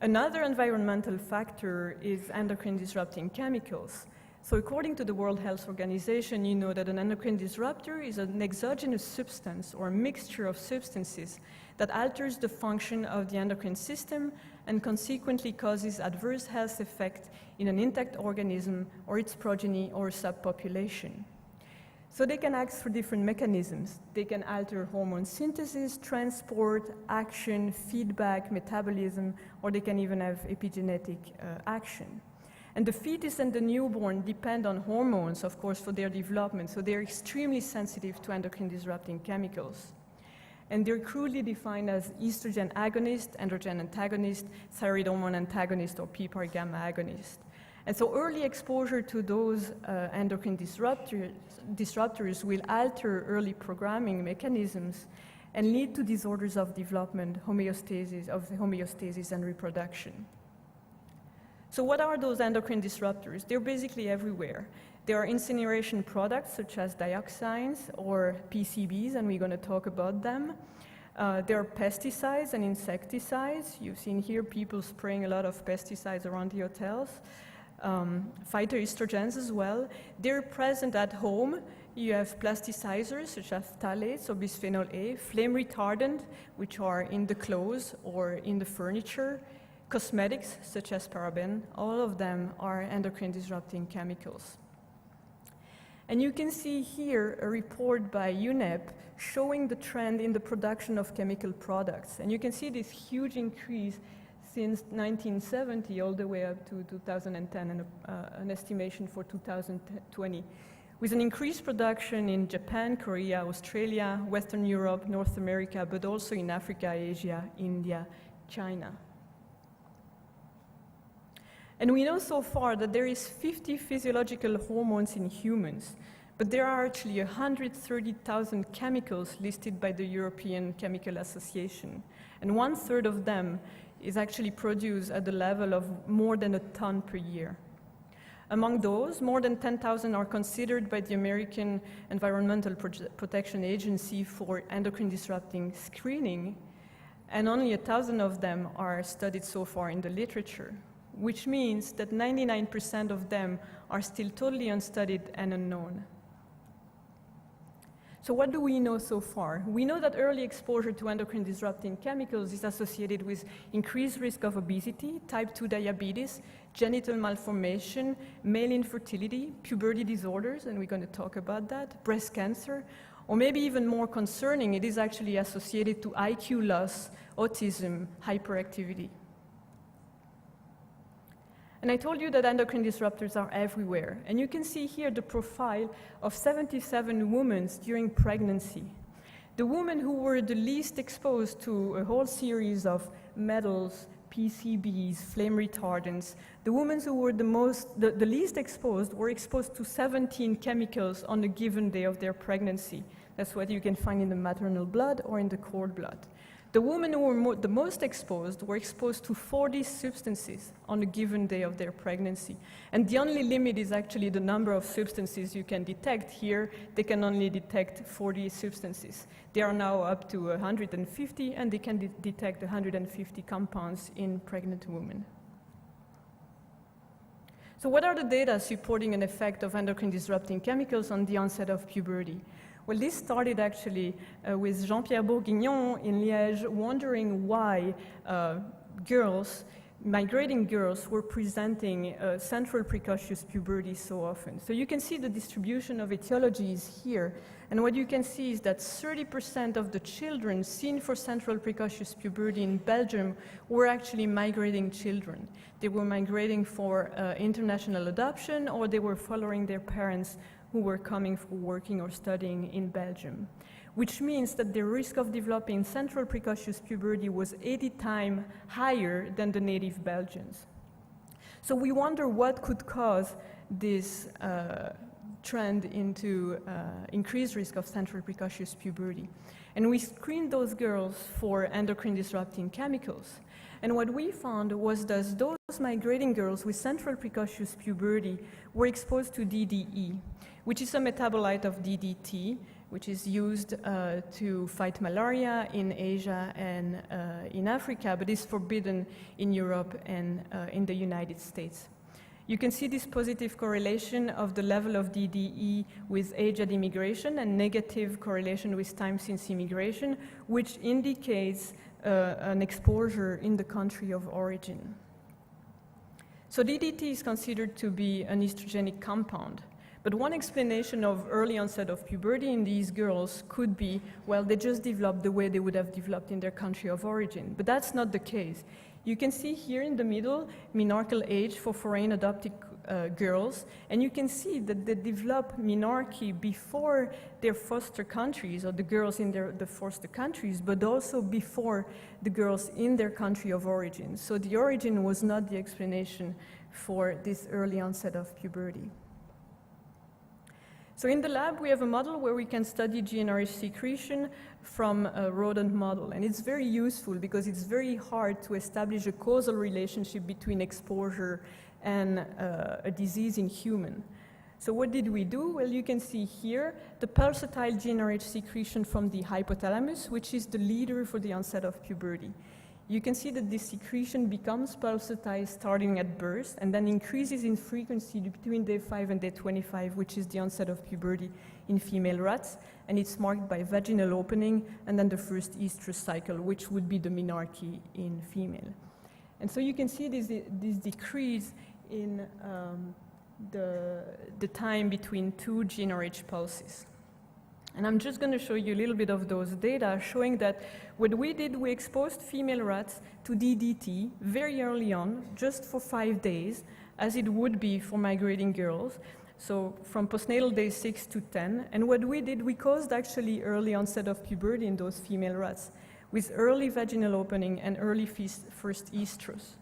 Another environmental factor is endocrine disrupting chemicals. So according to the World Health Organization, you know that an endocrine disruptor is an exogenous substance or a mixture of substances that alters the function of the endocrine system and consequently causes adverse health effect in an intact organism or its progeny or subpopulation. So they can act through different mechanisms. They can alter hormone synthesis, transport, action, feedback, metabolism, or they can even have epigenetic action. And the fetus and the newborn depend on hormones, of course, for their development, so they're extremely sensitive to endocrine disrupting chemicals. And they're crudely defined as estrogen agonist, androgen antagonist, thyroid hormone antagonist, or PPAR gamma agonist. And so early exposure to those endocrine disruptors will alter early programming mechanisms and lead to disorders of development, homeostasis and reproduction. So what are those endocrine disruptors? They're basically everywhere. There are incineration products such as dioxins or PCBs, and we're going to talk about them. There are pesticides and insecticides. You've seen here people spraying a lot of pesticides around the hotels. Phytoestrogens as well. They're present at home. You have plasticizers such as phthalates or bisphenol A, flame retardant, which are in the clothes or in the furniture. Cosmetics, such as paraben, all of them are endocrine disrupting chemicals. And you can see here a report by UNEP showing the trend in the production of chemical products. And you can see this huge increase since 1970 all the way up to 2010 and an estimation for 2020, with an increased production in Japan, Korea, Australia, Western Europe, North America, but also in Africa, Asia, India, China. And we know so far that there is 50 physiological hormones in humans, but there are actually 130,000 chemicals listed by the European Chemical Association. And 1/3 of them is actually produced at the level of more than a ton per year. Among those, more than 10,000 are considered by the American Environmental Protection Agency for endocrine disrupting screening, and only 1,000 of them are studied so far in the literature, which means that 99% of them are still totally unstudied and unknown. So what do we know so far? We know that early exposure to endocrine disrupting chemicals is associated with increased risk of obesity, type 2 diabetes, genital malformation, male infertility, puberty disorders, and we're going to talk about that, breast cancer, or maybe even more concerning, it is actually associated to IQ loss, autism, hyperactivity. And I told you that endocrine disruptors are everywhere. And you can see here the profile of 77 women during pregnancy. The women who were the least exposed to a whole series of metals, PCBs, flame retardants, the women who were the least exposed were exposed to 17 chemicals on a given day of their pregnancy. That's what you can find in the maternal blood or in the cord blood. The women who were the most exposed were exposed to 40 substances on a given day of their pregnancy. And the only limit is actually the number of substances you can detect. Here, they can only detect 40 substances. They are now up to 150, and they can detect 150 compounds in pregnant women. So what are the data supporting an effect of endocrine disrupting chemicals on the onset of puberty? Well, this started actually with Jean-Pierre Bourguignon in Liège, wondering why migrating girls were presenting central precocious puberty so often. So you can see the distribution of etiologies here. And what you can see is that 30% of the children seen for central precocious puberty in Belgium were actually migrating children. They were migrating for international adoption, or they were following their parents who were coming for working or studying in Belgium, which means that the risk of developing central precocious puberty was 80 times higher than the native Belgians. So we wonder what could cause this trend into increased risk of central precocious puberty. And we screened those girls for endocrine disrupting chemicals. And what we found was that those migrating girls with central precocious puberty were exposed to DDE, which is a metabolite of DDT, which is used to fight malaria in Asia and in Africa, but is forbidden in Europe and in the United States. You can see this positive correlation of the level of DDE with age at immigration and negative correlation with time since immigration, which indicates an exposure in the country of origin. So DDT is considered to be an estrogenic compound. But one explanation of early onset of puberty in these girls could be, well, they just developed the way they would have developed in their country of origin. But that's not the case. You can see here in the middle, menarche age for foreign adopted girls, and you can see that they develop menarche before their foster countries, or the girls in the foster countries, but also before the girls in their country of origin. So the origin was not the explanation for this early onset of puberty. So in the lab, we have a model where we can study GnRH secretion from a rodent model. And it's very useful because it's very hard to establish a causal relationship between exposure and a disease in human. So what did we do? Well, you can see here the pulsatile GnRH secretion from the hypothalamus, which is the leader for the onset of puberty. You can see that this secretion becomes pulsatile starting at birth and then increases in frequency between day 5 and day 25, which is the onset of puberty in female rats, and it's marked by vaginal opening and then the first estrous cycle, which would be the menarche in female. And so you can see this decrease in the time between two GnRH pulses. And I'm just going to show you a little bit of those data showing that what we did, we exposed female rats to DDT very early on, just for 5 days, as it would be for migrating girls. So from postnatal day 6 to 10. And what we did, we caused actually early onset of puberty in those female rats with early vaginal opening and early first estrus.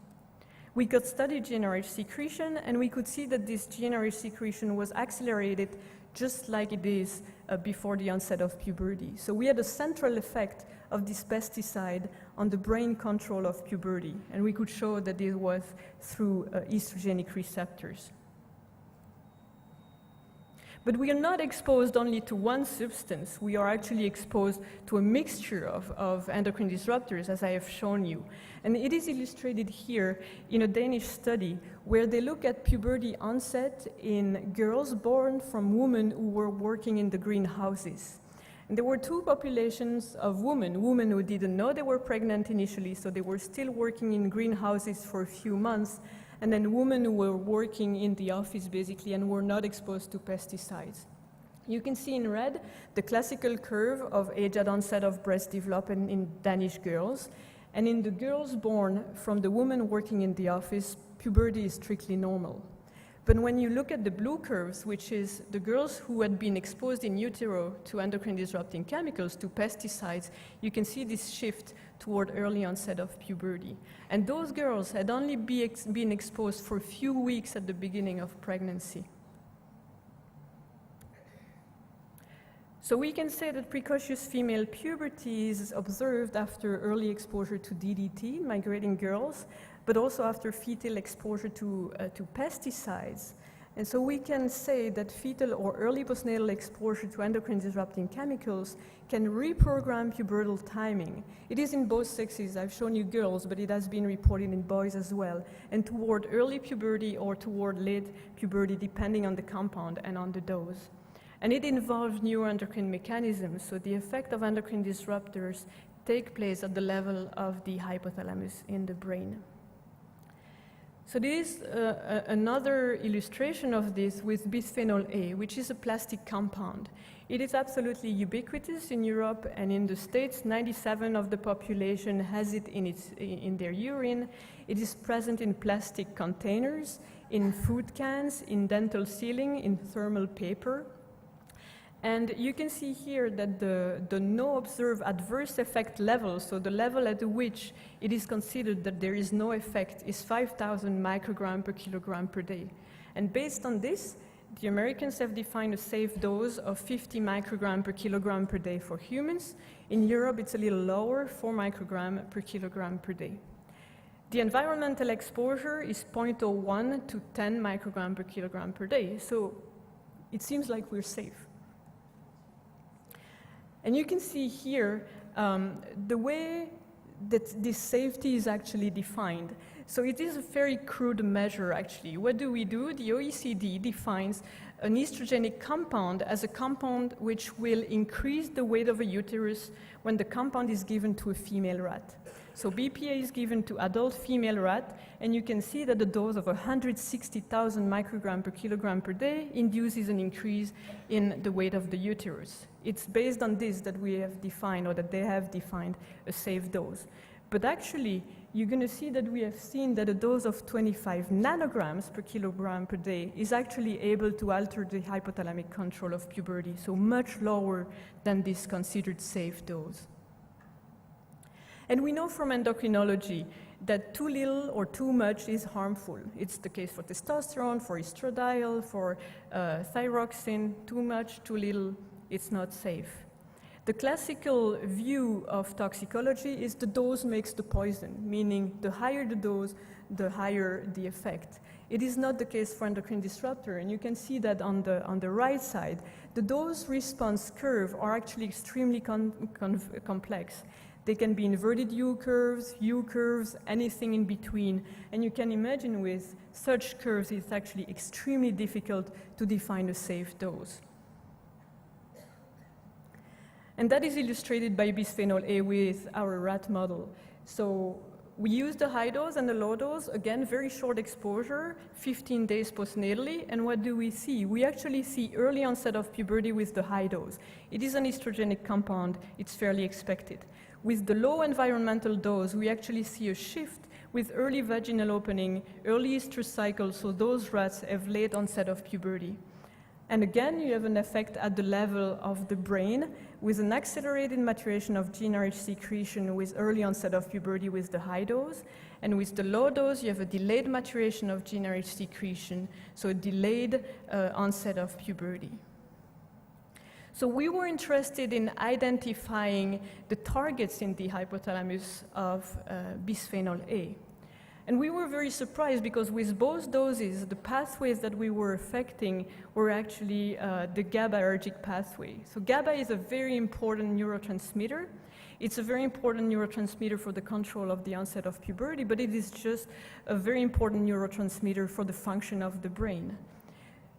We could study GnRH secretion, and we could see that this GnRH secretion was accelerated just like it is before the onset of puberty. So we had a central effect of this pesticide on the brain control of puberty, and we could show that it was through estrogenic receptors. But we are not exposed only to one substance. We are actually exposed to a mixture of endocrine disruptors, as I have shown you. And it is illustrated here in a Danish study where they look at puberty onset in girls born from women who were working in the greenhouses. And there were two populations of women who didn't know they were pregnant initially, so they were still working in greenhouses for a few months, and then women who were working in the office basically and were not exposed to pesticides. You can see in red the classical curve of age at onset of breast development in Danish girls. And in the girls born from the women working in the office, puberty is strictly normal. But when you look at the blue curves, which is the girls who had been exposed in utero to endocrine disrupting chemicals, to pesticides, you can see this shift toward early onset of puberty. And those girls had only been exposed for a few weeks at the beginning of pregnancy. So we can say that precocious female puberty is observed after early exposure to DDT in migrating girls, but also after fetal exposure to pesticides. And so we can say that fetal or early postnatal exposure to endocrine disrupting chemicals can reprogram pubertal timing. It is in both sexes. I've shown you girls, but it has been reported in boys as well, and toward early puberty or toward late puberty, depending on the compound and on the dose. And it involves neuroendocrine mechanisms, so the effect of endocrine disruptors take place at the level of the hypothalamus in the brain. So this is another illustration of this with bisphenol A, which is a plastic compound. It is absolutely ubiquitous in Europe and in the States. 97% of the population has it in their urine. It is present in plastic containers, in food cans, in dental sealing, in thermal paper. And you can see here that the no observed adverse effect level, so the level at which it is considered that there is no effect, is 5,000 microgram per kilogram per day. And based on this, the Americans have defined a safe dose of 50 microgram per kilogram per day for humans. In Europe, it's a little lower, 4 microgram per kilogram per day. The environmental exposure is 0.01 to 10 microgram per kilogram per day. So it seems like we're safe. And you can see here the way that this safety is actually defined. So it is a very crude measure, actually. What do? The OECD defines an estrogenic compound as a compound which will increase the weight of a uterus when the compound is given to a female rat. So BPA is given to adult female rat, and you can see that the dose of 160,000 microgram per kilogram per day induces an increase in the weight of the uterus. It's based on this that we have defined, or that they have defined, a safe dose. But actually, you're going to see that we have seen that a dose of 25 nanograms per kilogram per day is actually able to alter the hypothalamic control of puberty, so much lower than this considered safe dose. And we know from endocrinology that too little or too much is harmful. It's the case for testosterone, for estradiol, for thyroxine. Too much, too little, it's not safe. The classical view of toxicology is the dose makes the poison, meaning the higher the dose, the higher the effect. It is not the case for endocrine disruptor, and you can see that on the right side. The dose response curve are actually extremely complex. They can be inverted U curves, anything in between. And you can imagine with such curves, it's actually extremely difficult to define a safe dose. And that is illustrated by bisphenol A with our rat model. So we use the high dose and the low dose, again, very short exposure, 15 days postnatally, and what do we see? We actually see early onset of puberty with the high dose. It is an estrogenic compound, it's fairly expected. With the low environmental dose, we actually see a shift with early vaginal opening, early estrous cycle, so those rats have late onset of puberty. And again, you have an effect at the level of the brain with an accelerated maturation of GnRH secretion with early onset of puberty with the high dose. And with the low dose, you have a delayed maturation of GnRH secretion, so a delayed onset of puberty. So we were interested in identifying the targets in the hypothalamus of bisphenol A. And we were very surprised because with both doses, the pathways that we were affecting were actually the GABAergic pathway. So GABA is a very important neurotransmitter. It's a very important neurotransmitter for the control of the onset of puberty, but it is just a very important neurotransmitter for the function of the brain.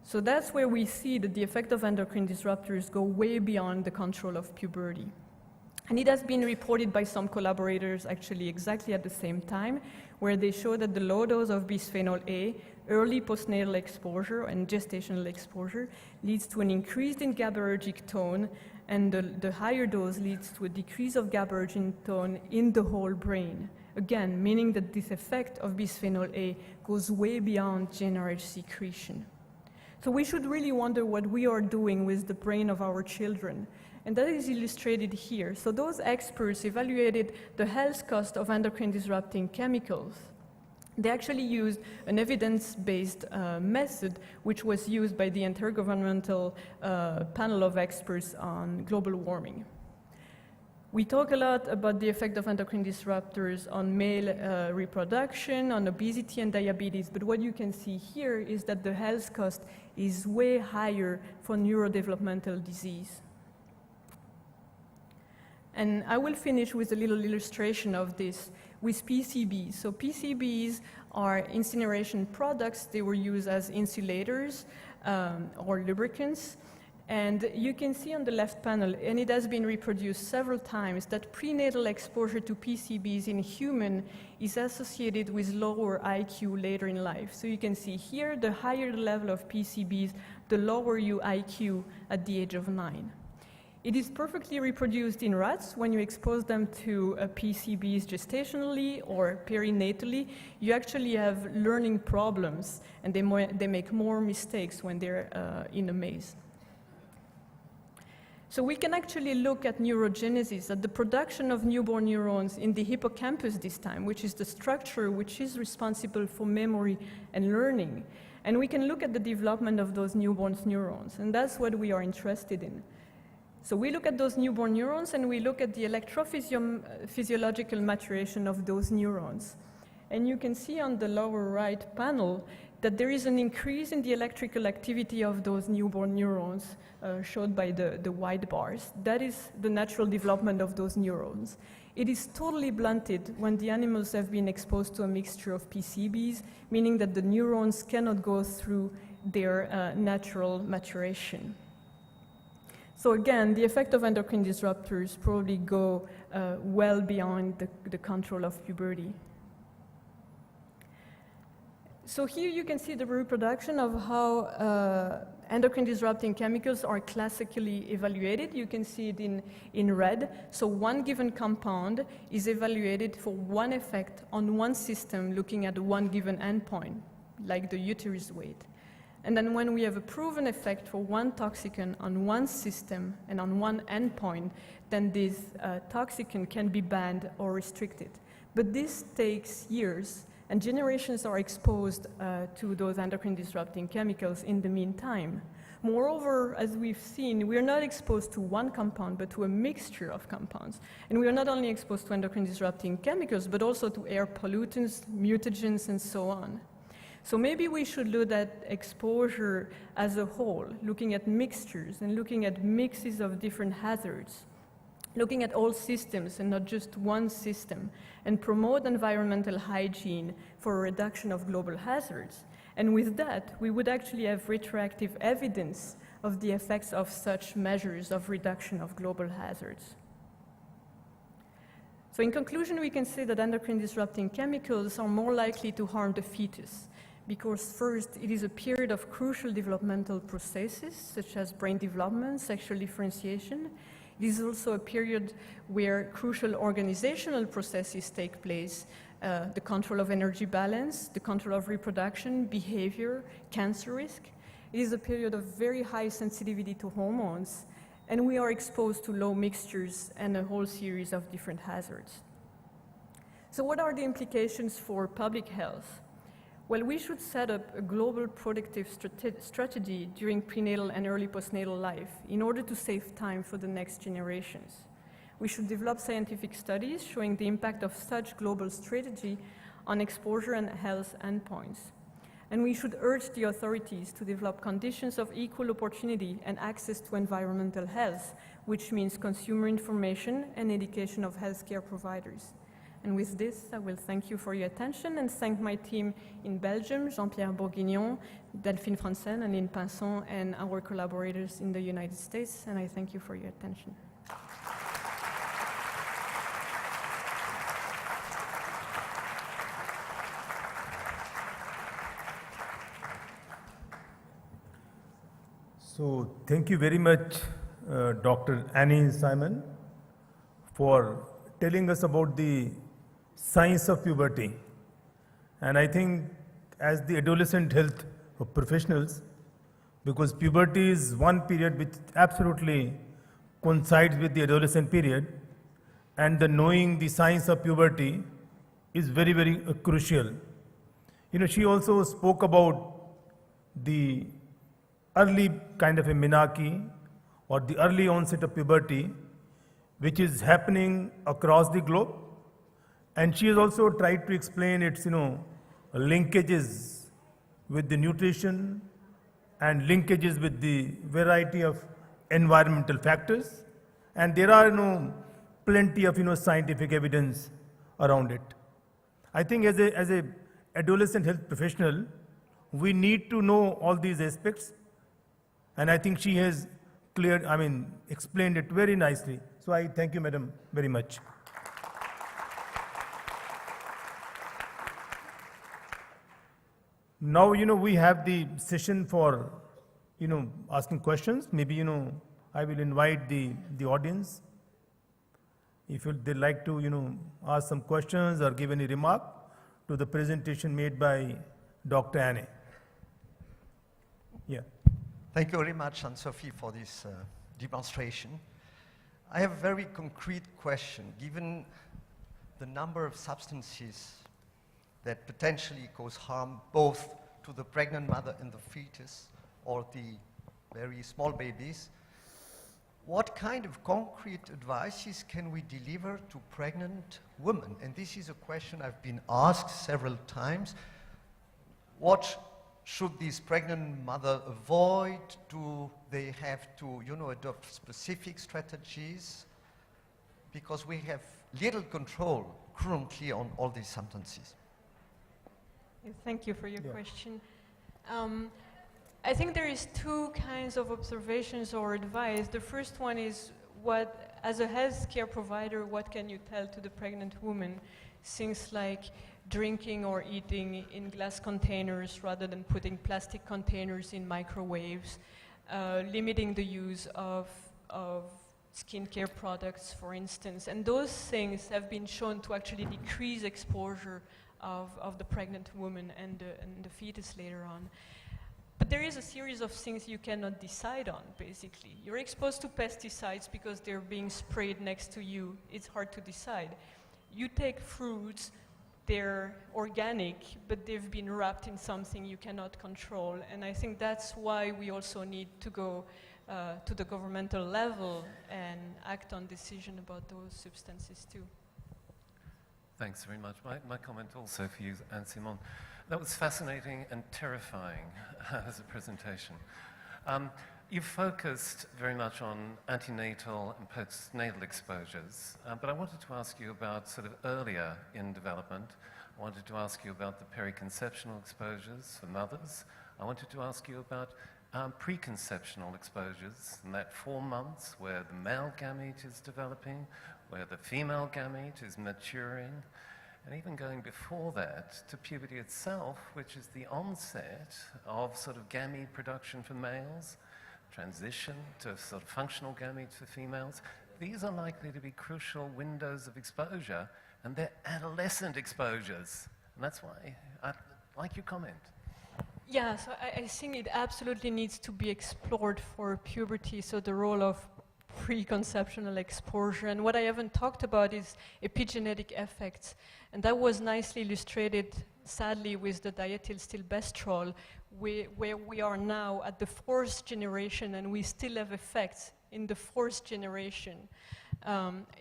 So that's where we see that the effect of endocrine disruptors go way beyond the control of puberty. And it has been reported by some collaborators actually exactly at the same time, where they show that the low dose of bisphenol A, early postnatal exposure and gestational exposure, leads to an increase in GABAergic tone, and the higher dose leads to a decrease of GABAergic tone in the whole brain. Again, meaning that this effect of bisphenol A goes way beyond GnRH secretion. So we should really wonder what we are doing with the brain of our children. And that is illustrated here. So those experts evaluated the health cost of endocrine disrupting chemicals. They actually used an evidence-based method, which was used by the Intergovernmental Panel of Experts on Global Warming. We talk a lot about the effect of endocrine disruptors on male reproduction, on obesity and diabetes, but what you can see here is that the health cost is way higher for neurodevelopmental disease. And I will finish with a little illustration of this with PCBs. So PCBs are incineration products. They were used as insulators or lubricants. And you can see on the left panel, and it has been reproduced several times, that prenatal exposure to PCBs in human is associated with lower IQ later in life. So you can see here, the higher the level of PCBs, the lower your IQ at the age of 9. It is perfectly reproduced in rats. When you expose them to PCBs gestationally or perinatally, you actually have learning problems, and they make more mistakes when they're in a maze. So we can actually look at neurogenesis, at the production of newborn neurons in the hippocampus this time, which is the structure which is responsible for memory and learning. And we can look at the development of those newborn neurons, and that's what we are interested in. So we look at those newborn neurons, and we look at the electrophysiological maturation of those neurons. And you can see on the lower right panel that there is an increase in the electrical activity of those newborn neurons, showed by the white bars. That is the natural development of those neurons. It is totally blunted when the animals have been exposed to a mixture of PCBs, meaning that the neurons cannot go through their natural maturation. So again, the effect of endocrine disruptors probably go well beyond the control of puberty. So here you can see the reproduction of how endocrine disrupting chemicals are classically evaluated. You can see it in red. So one given compound is evaluated for one effect on one system looking at one given endpoint, like the uterus weight. And then when we have a proven effect for one toxicant on one system and on one endpoint, then this toxicant can be banned or restricted. But this takes years, and generations are exposed to those endocrine disrupting chemicals in the meantime. Moreover, as we've seen, we are not exposed to one compound, but to a mixture of compounds. And we are not only exposed to endocrine disrupting chemicals, but also to air pollutants, mutagens, and so on. So maybe we should look at exposure as a whole, looking at mixtures and looking at mixes of different hazards, looking at all systems and not just one system, and promote environmental hygiene for a reduction of global hazards. And with that, we would actually have retroactive evidence of the effects of such measures of reduction of global hazards. So in conclusion, we can say that endocrine disrupting chemicals are more likely to harm the fetus, because first, it is a period of crucial developmental processes, such as brain development, sexual differentiation. It is also a period where crucial organizational processes take place, the control of energy balance, the control of reproduction, behavior, cancer risk. It is a period of very high sensitivity to hormones, and we are exposed to low mixtures and a whole series of different hazards. So what are the implications for public health? Well, we should set up a global protective strategy during prenatal and early postnatal life in order to save time for the next generations. We should develop scientific studies showing the impact of such global strategy on exposure and health endpoints. And we should urge the authorities to develop conditions of equal opportunity and access to environmental health, which means consumer information and education of healthcare providers. And with this, I will thank you for your attention and thank my team in Belgium, Jean-Pierre Bourguignon, Delphine Francel, and in Pinson, and our collaborators in the United States. And I thank you for your attention. So thank you very much, Dr. Annie Simon, for telling us about the science of puberty. And I think as the adolescent health professionals, because puberty is one period which absolutely coincides with the adolescent period, and the knowing the science of puberty is very, very crucial. You know, she also spoke about the early kind of a menarche or the early onset of puberty, which is happening across the globe. And she has also tried to explain its, linkages with the nutrition and linkages with the variety of environmental factors. And there are, plenty of, scientific evidence around it. I think as a adolescent health professional, we need to know all these aspects. And I think she has explained it very nicely. So I thank you, madam, very much. Now, we have the session for, asking questions. Maybe, I will invite the audience. If they'd like to, ask some questions or give any remark to the presentation made by Dr. Anne. Yeah. Thank you very much, Anne-Sophie, for this demonstration. I have a very concrete question. Given the number of substances that potentially cause harm both to the pregnant mother and the fetus or the very small babies, what kind of concrete advices can we deliver to pregnant women? And this is a question I've been asked several times. What should these pregnant mothers avoid? Do they have to, adopt specific strategies? Because we have little control currently on all these substances. Thank you for your question. I think there is two kinds of observations or advice. The first one is as a healthcare provider, what can you tell to the pregnant woman? Things like drinking or eating in glass containers rather than putting plastic containers in microwaves, limiting the use of skincare products, for instance. And those things have been shown to actually decrease exposure of the pregnant woman and the fetus later on. But there is a series of things you cannot decide on, basically. You're exposed to pesticides because they're being sprayed next to you. It's hard to decide. You take fruits, they're organic, but they've been wrapped in something you cannot control. And I think that's why we also need to go to the governmental level and act on decision about those substances too. Thanks very much. My comment also for you, Anne Simon. That was fascinating and terrifying as a presentation. You focused very much on antenatal and postnatal exposures, but I wanted to ask you about sort of earlier in development. I wanted to ask you about the periconceptional exposures for mothers. I wanted to ask you about preconceptional exposures, in that 4 months where the male gamete is developing, where the female gamete is maturing, and even going before that to puberty itself, which is the onset of sort of gamete production for males, transition to sort of functional gametes for females. These are likely to be crucial windows of exposure, and they're adolescent exposures. And that's why I'd like your comment. Yeah, so I think it absolutely needs to be explored for puberty, so the role of preconceptional exposure. And what I haven't talked about is epigenetic effects. And that was nicely illustrated, sadly, with the diethylstilbestrol, where we are now at the 4th generation, and we still have effects in the 4th generation.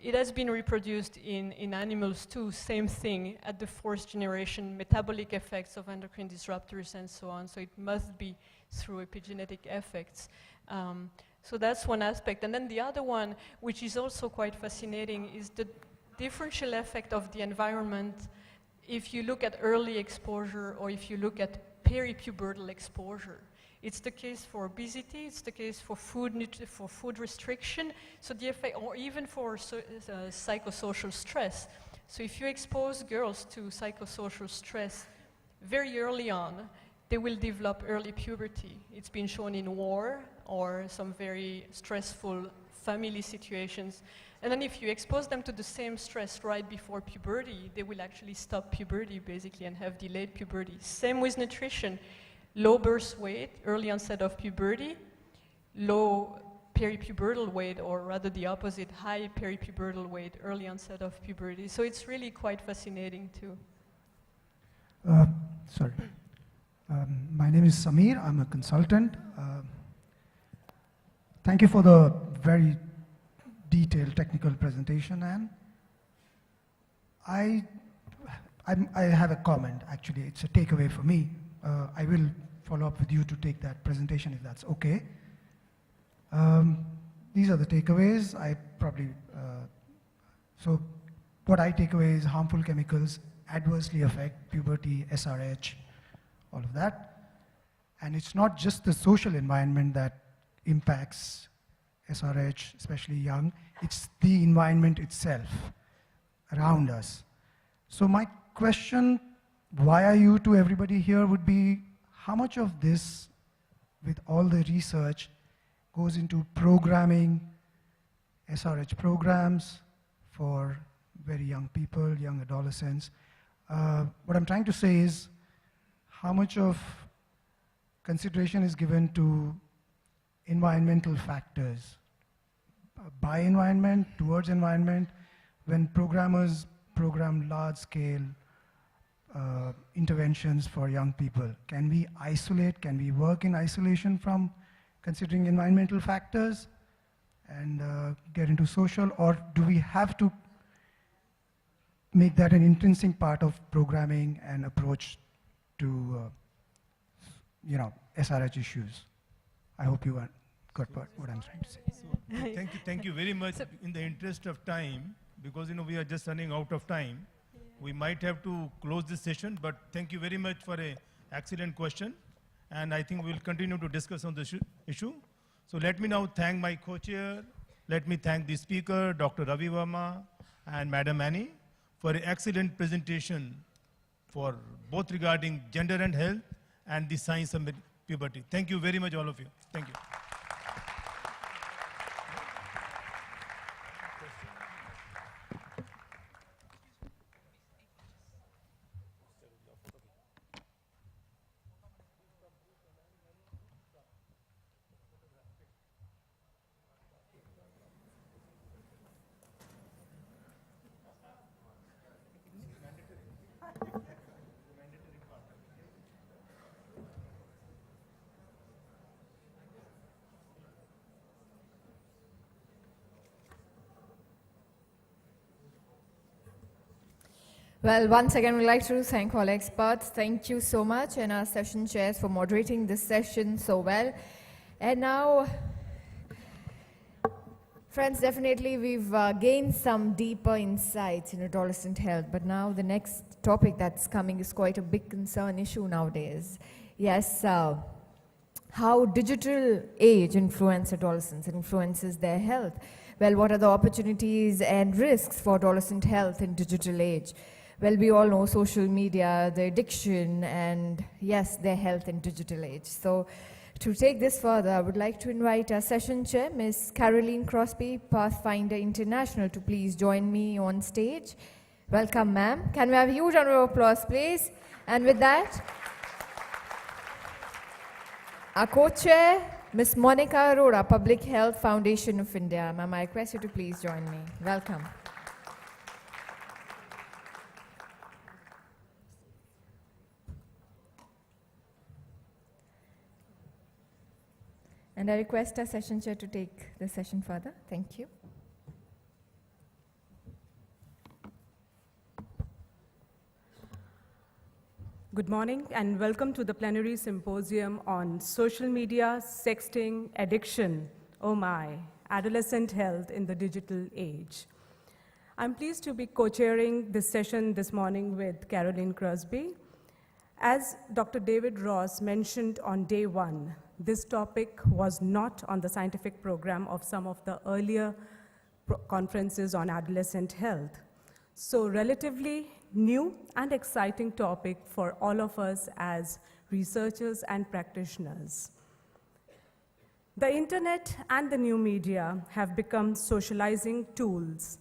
It has been reproduced in animals too, same thing, at the fourth generation, metabolic effects of endocrine disruptors and so on, so it must be through epigenetic effects. So that's one aspect. And then the other one, which is also quite fascinating, is the differential effect of the environment if you look at early exposure or if you look at peripubertal exposure. It's the case for obesity, it's the case for food restriction, so the effect, or even for psychosocial stress. So if you expose girls to psychosocial stress very early on, they will develop early puberty. It's been shown in war or some very stressful family situations. And then if you expose them to the same stress right before puberty, they will actually stop puberty basically and have delayed puberty. Same with nutrition. Low birth weight, early onset of puberty, low peripubertal weight, or rather the opposite, high peripubertal weight, early onset of puberty. So it's really quite fascinating too. Sorry. My name is Samir. I'm a consultant. Thank you for the very detailed technical presentation, Anne. I have a comment, actually. It's a takeaway for me. I will follow up with you to take that presentation if that's okay. These are the takeaways. So what I take away is harmful chemicals adversely affect puberty, SRH, all of that. And it's not just the social environment that impacts SRH, especially young, it's the environment itself around us. So my question, why are you to everybody here, would be how much of this, with all the research, goes into programming SRH programs for very young people, young adolescents. What I'm trying to say is how much of consideration is given to environmental factors, by environment, towards environment, when programmers program large-scale interventions for young people. Can we isolate, can we work in isolation from considering environmental factors and get into social, or do we have to make that an intrinsic part of programming and approach to SRH issues? I hope you got what I'm trying to say. So, thank you very much. In the interest of time, because we are just running out of time, we might have to close this session, but thank you very much for an excellent question. And I think we'll continue to discuss on this issue. So let me now thank my co-chair. Let me thank the speaker, Dr. Ravi Verma and Madam Annie, for an excellent presentation for both regarding gender and health and the science of puberty. Thank you very much, all of you. Thank you. Well, once again, we'd like to thank all experts. Thank you so much, and our session chairs for moderating this session so well. And now, friends, definitely we've gained some deeper insights in adolescent health, but now the next topic that's coming is quite a big concern issue nowadays. Yes, how digital age influences adolescents, influences their health. Well, what are the opportunities and risks for adolescent health in digital age? Well, we all know social media, the addiction, and yes, their health in digital age. So to take this further, I would like to invite our session chair, Ms. Caroline Crosby, Pathfinder International, to please join me on stage. Welcome, ma'am. Can we have a huge round of applause, please? And with that, our co-chair, Ms. Monica Arora, Public Health Foundation of India. Ma'am, I request you to please join me. Welcome. And I request our session chair to take the session further. Thank you. Good morning and welcome to the plenary symposium on social media, sexting, addiction, oh my, adolescent health in the digital age. I'm pleased to be co-chairing this session this morning with Caroline Crosby. As Dr. David Ross mentioned on day one, this topic was not on the scientific program of some of the earlier conferences on adolescent health. So relatively new and exciting topic for all of us as researchers and practitioners. The internet and the new media have become socializing tools,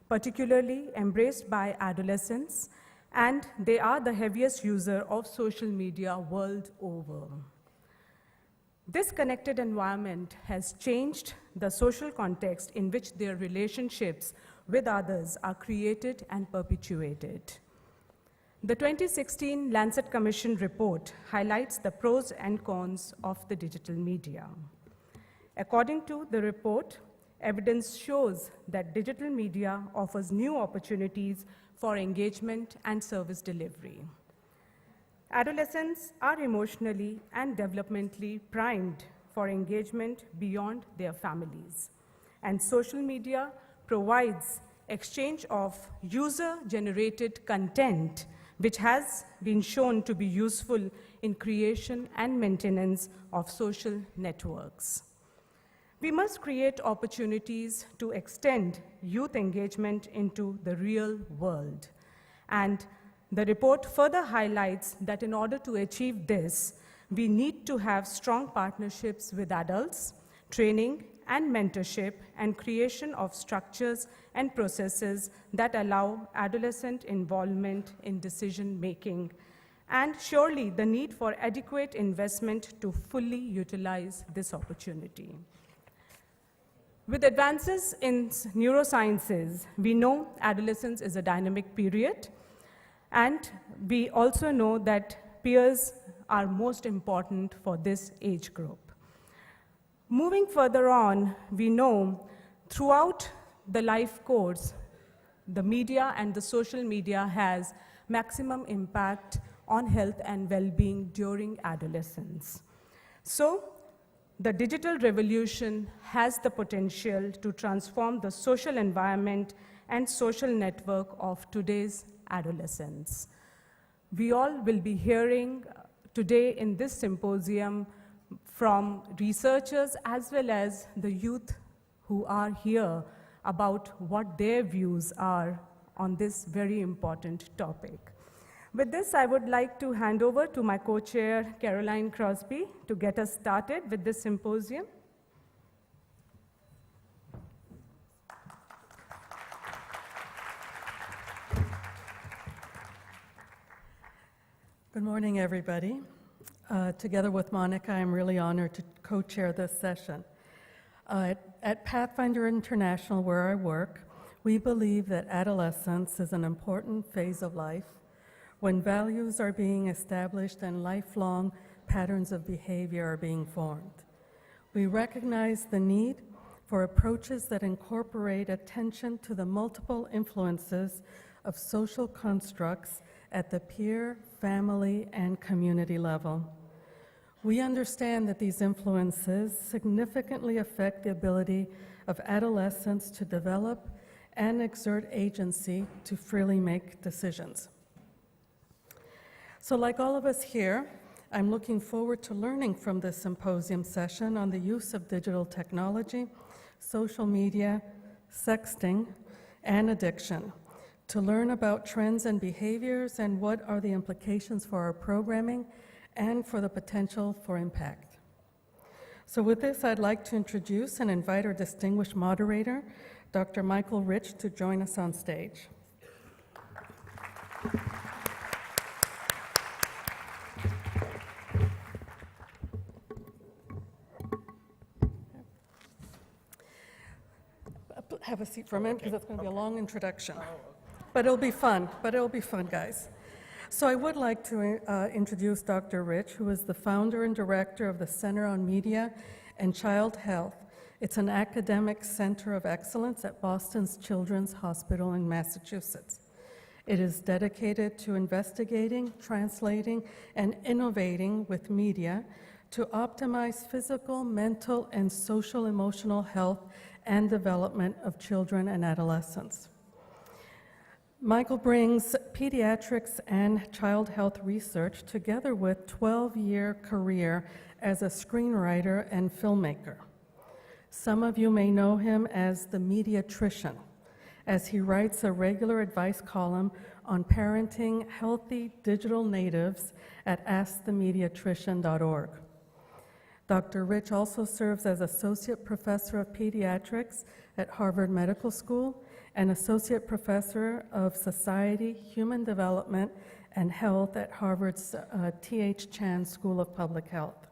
particularly embraced by adolescents, and they are the heaviest user of social media world over. This connected environment has changed the social context in which their relationships with others are created and perpetuated. The 2016 Lancet Commission report highlights the pros and cons of the digital media. According to the report, evidence shows that digital media offers new opportunities for engagement and service delivery. Adolescents are emotionally and developmentally primed for engagement beyond their families, and social media provides exchange of user-generated content, which has been shown to be useful in creation and maintenance of social networks. We must create opportunities to extend youth engagement into the real world. And the report further highlights that in order to achieve this, we need to have strong partnerships with adults, training and mentorship, and creation of structures and processes that allow adolescent involvement in decision-making, and surely the need for adequate investment to fully utilize this opportunity. With advances in neurosciences, we know adolescence is a dynamic period, and we also know that peers are most important for this age group. Moving further on, we know throughout the life course, the media and the social media has maximum impact on health and well-being during adolescence. So, the digital revolution has the potential to transform the social environment and social network of today's adolescents. We all will be hearing today in this symposium from researchers as well as the youth who are here about what their views are on this very important topic. With this, I would like to hand over to my co-chair, Caroline Crosby, to get us started with this symposium. Good morning, everybody. Together with Monica, I'm really honored to co-chair this session. At Pathfinder International, where I work, we believe that adolescence is an important phase of life when values are being established and lifelong patterns of behavior are being formed. We recognize the need for approaches that incorporate attention to the multiple influences of social constructs at the peer, family, and community level. We understand that these influences significantly affect the ability of adolescents to develop and exert agency to freely make decisions. So like all of us here, I'm looking forward to learning from this symposium session on the use of digital technology, social media, sexting, and addiction, to learn about trends and behaviors and what are the implications for our programming and for the potential for impact. So with this, I'd like to introduce and invite our distinguished moderator, Dr. Michael Rich, to join us on stage. Have a seat for a minute, because it's going to be a long introduction. But it'll be fun, guys. So I would like to introduce Dr. Rich, who is the founder and director of the Center on Media and Child Health. It's an academic center of excellence at Boston's Children's Hospital in Massachusetts. It is dedicated to investigating, translating, and innovating with media to optimize physical, mental, and social emotional health and development of children and adolescents. Michael brings pediatrics and child health research together with 12-year career as a screenwriter and filmmaker. Some of you may know him as the Mediatrician, as he writes a regular advice column on parenting healthy digital natives at askthemediatrician.org. Dr. Rich also serves as Associate Professor of Pediatrics at Harvard Medical School and Associate Professor of Society, Human Development, and Health at Harvard's T.H. Chan School of Public Health.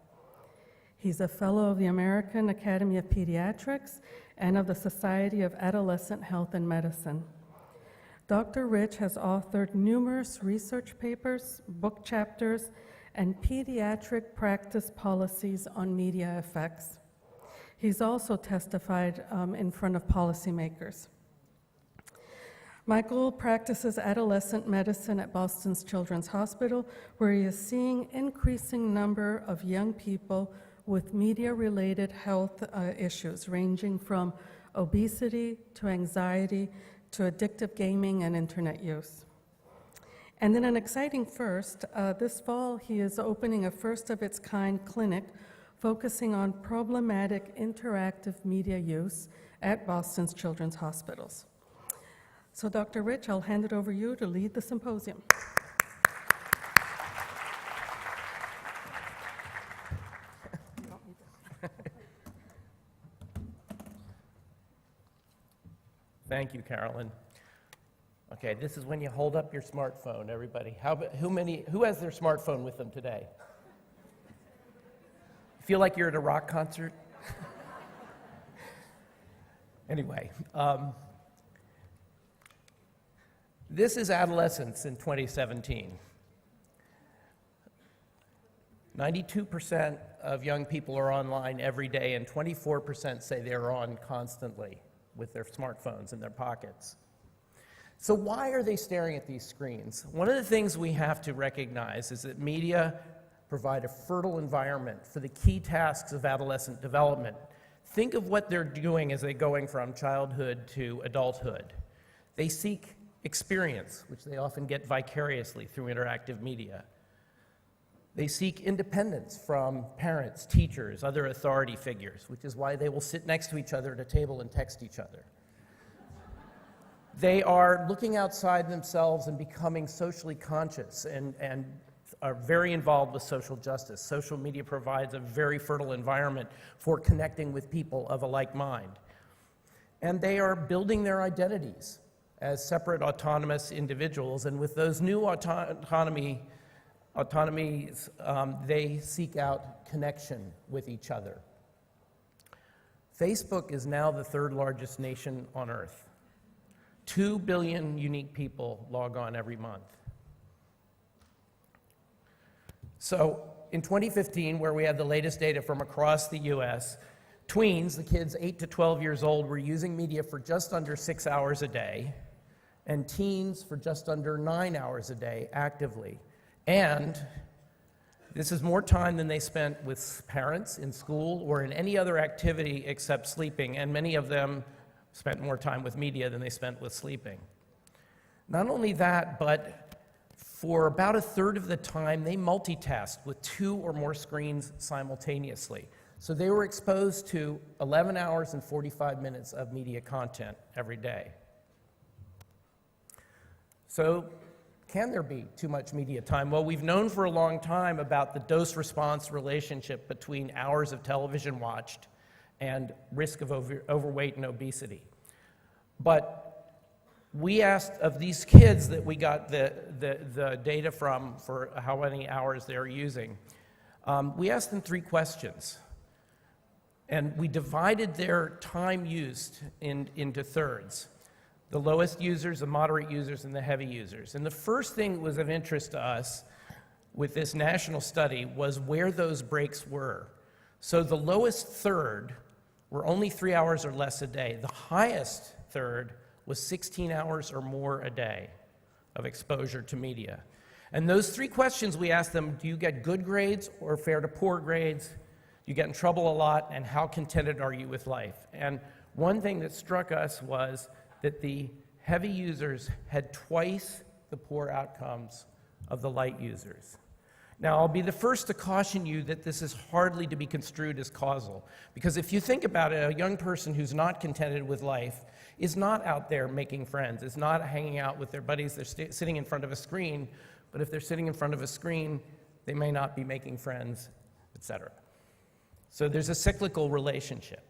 He's a Fellow of the American Academy of Pediatrics and of the Society of Adolescent Health and Medicine. Dr. Rich has authored numerous research papers, book chapters, and pediatric practice policies on media effects. He's also testified in front of policymakers. Michael practices adolescent medicine at Boston's Children's Hospital, where he is seeing increasing number of young people with media-related health issues, ranging from obesity to anxiety to addictive gaming and internet use. And then an exciting first, this fall he is opening a first-of-its-kind clinic focusing on problematic interactive media use at Boston's Children's Hospitals. So Dr. Rich, I'll hand it over to you to lead the symposium. Thank you, Carolyn. Okay, this is when you hold up your smartphone, everybody. Who has their smartphone with them today? Feel like you're at a rock concert? Anyway, this is adolescence in 2017. 92% of young people are online every day, and 24% say they're on constantly with their smartphones in their pockets. So why are they staring at these screens? One of the things we have to recognize is that media provide a fertile environment for the key tasks of adolescent development. Think of what they're doing as they're going from childhood to adulthood. They seek experience, which they often get vicariously through interactive media. They seek independence from parents, teachers, other authority figures, which is why they will sit next to each other at a table and text each other. They are looking outside themselves and becoming socially conscious and are very involved with social justice. Social media provides a very fertile environment for connecting with people of a like mind. And they are building their identities as separate autonomous individuals, and with those new autonomies, they seek out connection with each other. Facebook is now the third largest nation on earth. 2 billion unique people log on every month. So in 2015, where we had the latest data from across the US, tweens, the kids 8 to 12 years old, were using media for just under 6 hours a day, and teens for just under 9 hours a day actively. And this is more time than they spent with parents in school or in any other activity except sleeping, and many of them spent more time with media than they spent with sleeping. Not only that, but for about a third of the time, they multitasked with 2 or more screens simultaneously. So they were exposed to 11 hours and 45 minutes of media content every day. So can there be too much media time? Well, we've known for a long time about the dose-response relationship between hours of television watched and risk of overweight and obesity. But we asked of these kids that we got the data from for how many hours they're using, we asked them 3 questions. And we divided their time used into thirds: the lowest users, the moderate users, and the heavy users. And the first thing that was of interest to us with this national study was where those breaks were. So the lowest third were only 3 hours or less a day. The highest third was 16 hours or more a day of exposure to media. And those 3 questions we ask them: do you get good grades or fair to poor grades? Do you get in trouble a lot? And how contented are you with life? And one thing that struck us was that the heavy users had twice the poor outcomes of the light users. Now, I'll be the first to caution you that this is hardly to be construed as causal, because if you think about it, a young person who's not contented with life is not out there making friends, is not hanging out with their buddies, they're sitting in front of a screen, but if they're sitting in front of a screen, they may not be making friends, etc. So there's a cyclical relationship.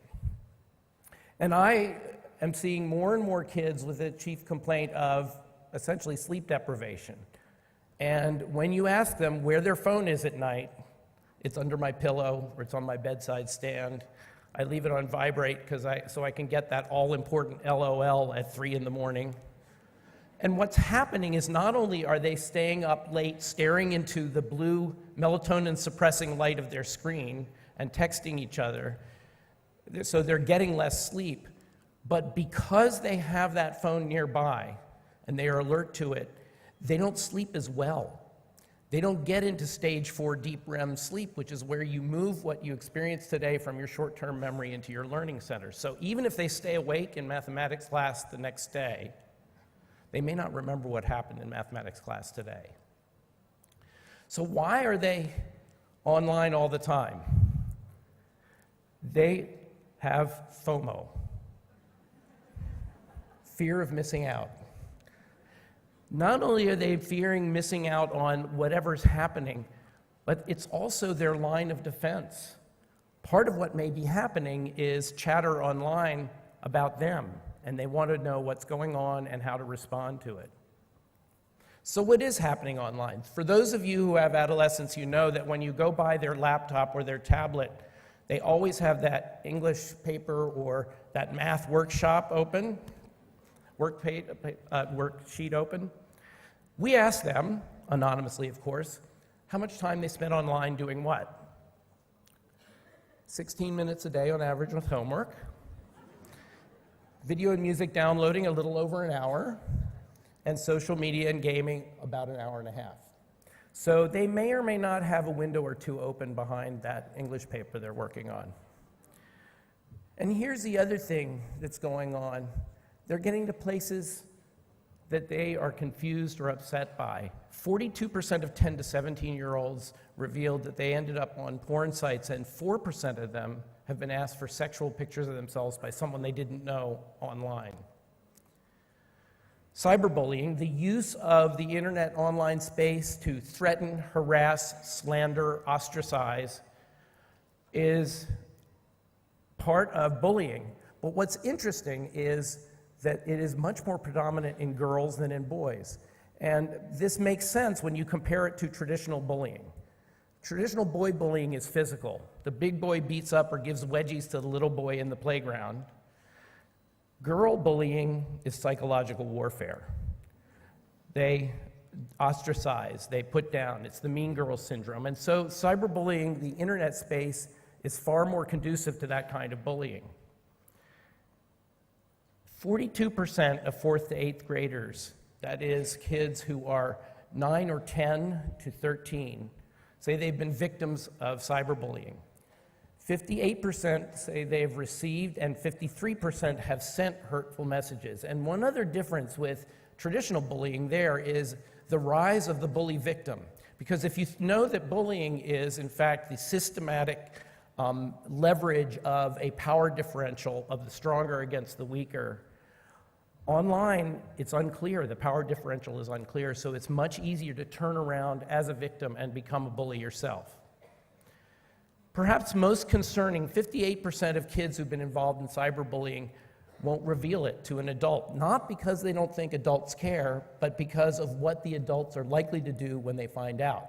And I am seeing more and more kids with a chief complaint of essentially sleep deprivation. And when you ask them where their phone is at night, it's under my pillow or it's on my bedside stand. I leave it on vibrate so I can get that all-important LOL at 3 in the morning. And what's happening is not only are they staying up late staring into the blue melatonin-suppressing light of their screen and texting each other, so they're getting less sleep, but because they have that phone nearby and they are alert to it, they don't sleep as well. They don't get into stage 4 deep REM sleep, which is where you move what you experienced today from your short-term memory into your learning center. So even if they stay awake in mathematics class the next day, they may not remember what happened in mathematics class today. So why are they online all the time? They have FOMO, fear of missing out. Not only are they fearing missing out on whatever's happening, but it's also their line of defense. Part of what may be happening is chatter online about them, and they want to know what's going on and how to respond to it. So what is happening online? For those of you who have adolescents, you know that when you go by their laptop or their tablet, they always have that English paper or that math workshop open, worksheet open. We ask them, anonymously of course, how much time they spend online doing what? 16 minutes a day on average with homework. Video and music downloading a little over an hour, and social media and gaming about an hour and a half. So they may or may not have a window or two open behind that English paper they're working on. And here's the other thing that's going on. They're getting to places that they are confused or upset by. 42% of 10 to 17-year-olds revealed that they ended up on porn sites, and 4% of them have been asked for sexual pictures of themselves by someone they didn't know online. Cyberbullying, the use of the internet online space to threaten, harass, slander, ostracize, is part of bullying. But what's interesting is that it is much more predominant in girls than in boys. And this makes sense when you compare it to traditional bullying. Traditional boy bullying is physical. The big boy beats up or gives wedgies to the little boy in the playground. Girl bullying is psychological warfare. They ostracize, they put down. It's the mean girl syndrome. And so cyberbullying, the internet space, is far more conducive to that kind of bullying. 42% of 4th to 8th graders, that is kids who are 9 or 10 to 13, say they've been victims of cyberbullying. 58% say they've received, and 53% have sent hurtful messages. And one other difference with traditional bullying there is the rise of the bully victim. Because if you know that bullying is, in fact, the systematic leverage of a power differential of the stronger against the weaker, online, it's unclear. The power differential is unclear, so it's much easier to turn around as a victim and become a bully yourself. Perhaps most concerning, 58% of kids who've been involved in cyberbullying won't reveal it to an adult, not because they don't think adults care, but because of what the adults are likely to do when they find out.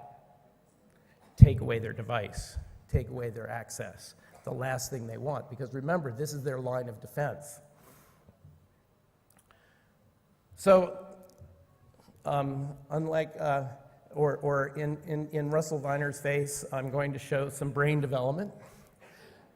Take away their device, take away their access, the last thing they want, because remember, this is their line of defense. So, unlike, in Russell Viner's face, I'm going to show some brain development.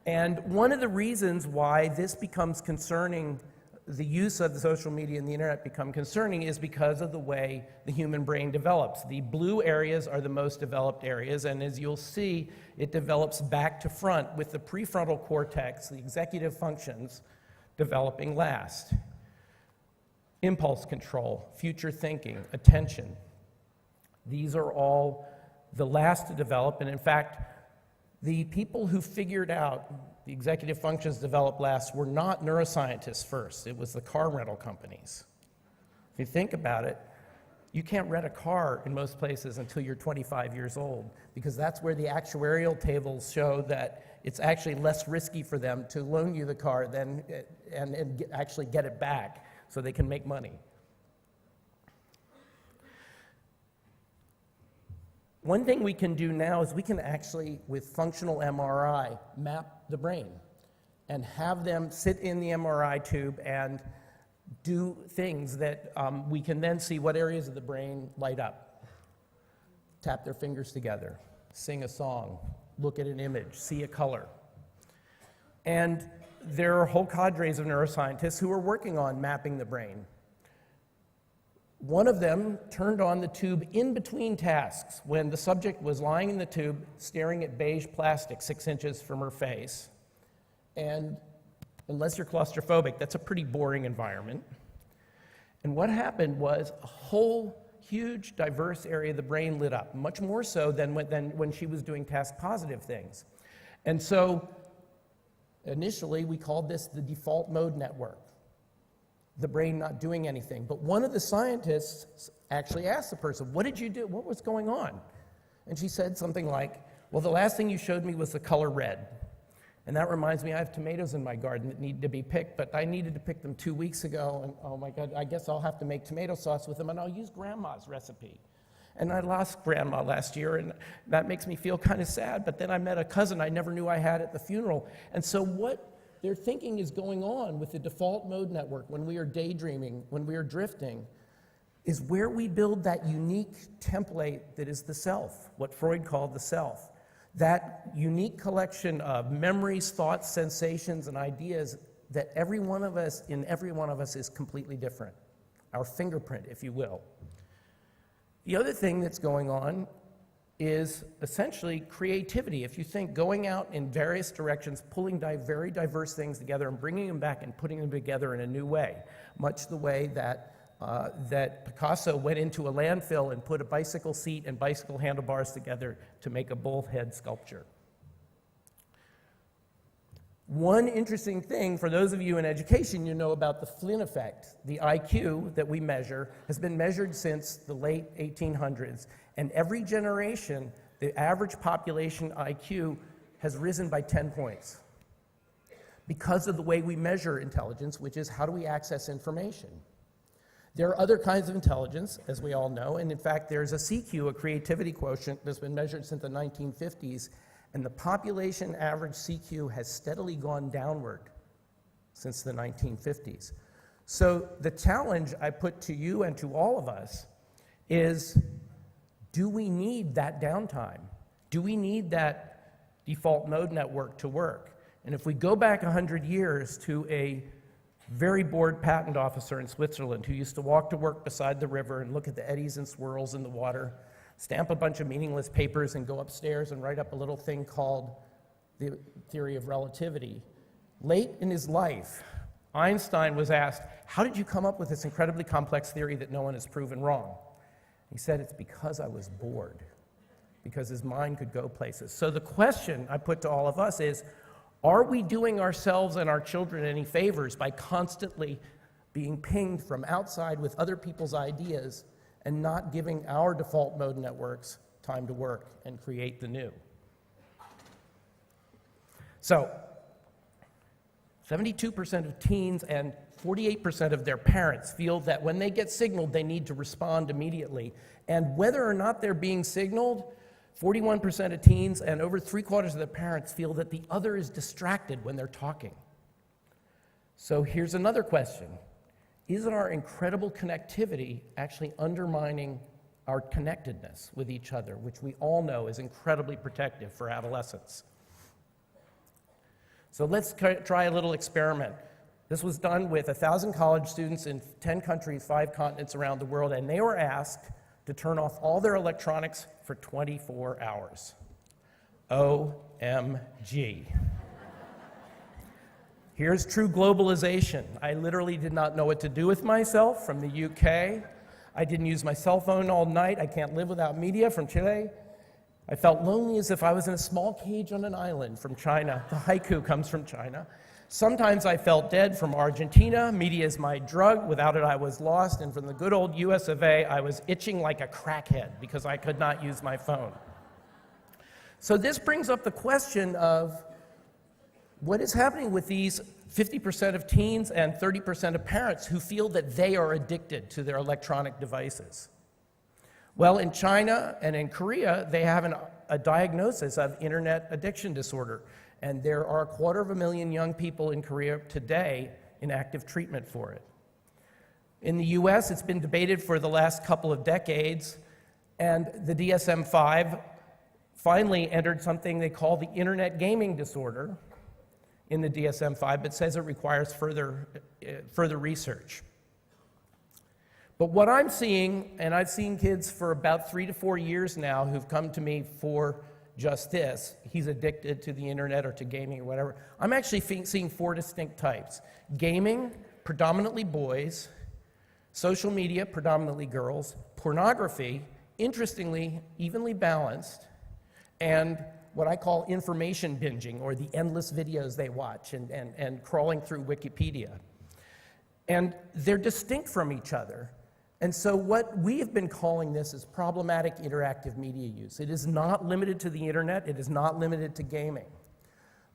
And one of the reasons why this becomes concerning the use of the social media and the internet become concerning is because of the way the human brain develops. The blue areas are the most developed areas, and as you'll see, it develops back to front with the prefrontal cortex, the executive functions, developing last. Impulse control, future thinking, attention. These are all the last to develop, and in fact, the people who figured out the executive functions developed last were not neuroscientists first. It was the car rental companies. If you think about it, you can't rent a car in most places until you're 25 years old, because that's where the actuarial tables show that it's actually less risky for them to loan you the car than, and actually get it back so they can make money. One thing we can do now is we can actually, with functional MRI, map the brain and have them sit in the MRI tube and do things that we can then see what areas of the brain light up. Tap their fingers together, sing a song, look at an image, see a color. And there are whole cadres of neuroscientists who are working on mapping the brain. One of them turned on the tube in between tasks when the subject was lying in the tube staring at beige plastic 6 inches from her face. And unless you're claustrophobic, that's a pretty boring environment. And what happened was a whole huge diverse area of the brain lit up, much more so than when she was doing task positive things. And so initially we called this the default mode network. The brain not doing anything. But one of the scientists actually asked the person, what did you do? What was going on? And she said something like, well, the last thing you showed me was the color red. And that reminds me, I have tomatoes in my garden that need to be picked, but I needed to pick them 2 weeks ago, and oh my God, I guess I'll have to make tomato sauce with them, and I'll use Grandma's recipe. And I lost Grandma last year, and that makes me feel kind of sad, but then I met a cousin I never knew I had at the funeral. And so what their thinking is going on with the default mode network when we are daydreaming, when we are drifting, is where we build that unique template that is the self, what Freud called the self. That unique collection of memories, thoughts, sensations, and ideas that every one of us is completely different. Our fingerprint, if you will. The other thing that's going on is essentially creativity. If you think going out in various directions, pulling very diverse things together and bringing them back and putting them together in a new way, much the way that Picasso went into a landfill and put a bicycle seat and bicycle handlebars together to make a bullhead sculpture. One interesting thing, for those of you in education, you know about the Flynn effect. The IQ that we measure has been measured since the late 1800s, and every generation, the average population IQ has risen by 10 points because of the way we measure intelligence, which is how do we access information. There are other kinds of intelligence, as we all know, and in fact, there's a CQ, a creativity quotient, that's been measured since the 1950s, and the population average CQ has steadily gone downward since the 1950s. So the challenge I put to you and to all of us is, do we need that downtime? Do we need that default mode network to work? And if we go back 100 years to a very bored patent officer in Switzerland who used to walk to work beside the river and look at the eddies and swirls in the water, stamp a bunch of meaningless papers and go upstairs and write up a little thing called the theory of relativity. Late in his life, Einstein was asked, how did you come up with this incredibly complex theory that no one has proven wrong? He said, it's because I was bored, because his mind could go places. So the question I put to all of us is, are we doing ourselves and our children any favors by constantly being pinged from outside with other people's ideas and not giving our default mode networks time to work and create the new? So, 72% of teens and 48% of their parents feel that when they get signaled, they need to respond immediately. And whether or not they're being signaled, 41% of teens and over 3/4 of the parents feel that the other is distracted when they're talking. So here's another question. Isn't our incredible connectivity actually undermining our connectedness with each other, which we all know is incredibly protective for adolescents? So let's try a little experiment. This was done with 1,000 college students in 10 countries, 5 continents around the world, and they were asked to turn off all their electronics for 24 hours. OMG. Here's true globalization. I literally did not know what to do with myself from the UK. I didn't use my cell phone all night. I can't live without media from Chile. I felt lonely as if I was in a small cage on an island from China. The haiku comes from China. Sometimes I felt dead from Argentina. Media is my drug. Without it, I was lost. And from the good old US of A, I was itching like a crackhead because I could not use my phone. So this brings up the question of what is happening with these 50% of teens and 30% of parents who feel that they are addicted to their electronic devices. Well, in China and in Korea, they have a diagnosis of internet addiction disorder. And there are 250,000 young people in Korea today in active treatment for it. In the US, it's been debated for the last couple of decades, and the DSM-5 finally entered something they call the internet gaming disorder in the DSM-5, but says it requires further research. But what I'm seeing, and I've seen kids for about 3 to 4 years now who've come to me for just this, he's addicted to the internet or to gaming or whatever. I'm actually seeing 4 distinct types. Gaming, predominantly boys. Social media, predominantly girls. Pornography, interestingly, evenly balanced. And what I call information binging, or the endless videos they watch and crawling through Wikipedia. And they're distinct from each other. And so what we have been calling this is problematic interactive media use. It is not limited to the internet, it is not limited to gaming.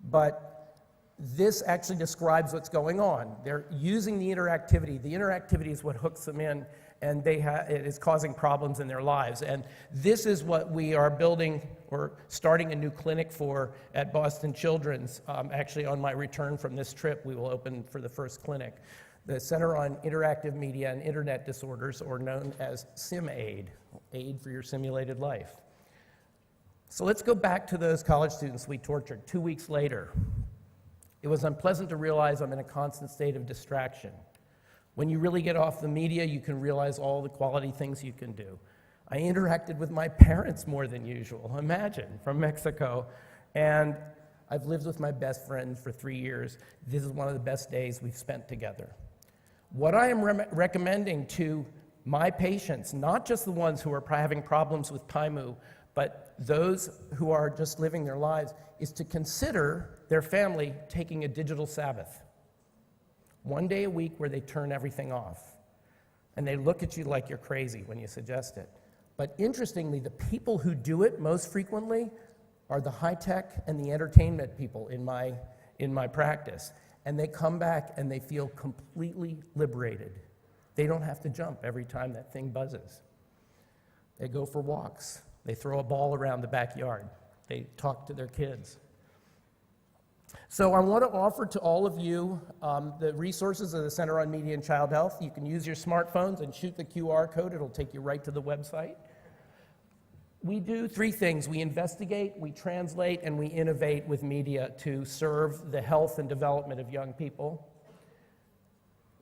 But this actually describes what's going on. They're using the interactivity. The interactivity is what hooks them in, and it is causing problems in their lives. And this is what we are building or starting a new clinic for at Boston Children's. Actually, on my return from this trip, we will open for the first clinic. The Center on Interactive Media and Internet Disorders, or known as SimAid, Aid for Your Simulated Life. So let's go back to those college students we tortured 2 weeks later. It was unpleasant to realize I'm in a constant state of distraction. When you really get off the media, you can realize all the quality things you can do. I interacted with my parents more than usual, imagine, from Mexico. And I've lived with my best friend for 3 years. This is one of the best days we've spent together. What I am recommending to my patients, not just the ones who are having problems with Taimu, but those who are just living their lives, is to consider their family taking a digital Sabbath. 1 day a week where they turn everything off. And they look at you like you're crazy when you suggest it. But interestingly, the people who do it most frequently are the high-tech and the entertainment people in my practice. And they come back and they feel completely liberated. They don't have to jump every time that thing buzzes. They go for walks. They throw a ball around the backyard. They talk to their kids. So I want to offer to all of you the resources of the Center on Media and Child Health. You can use your smartphones and shoot the QR code. It'll take you right to the website. We do 3 things. We investigate, we translate, and we innovate with media to serve the health and development of young people.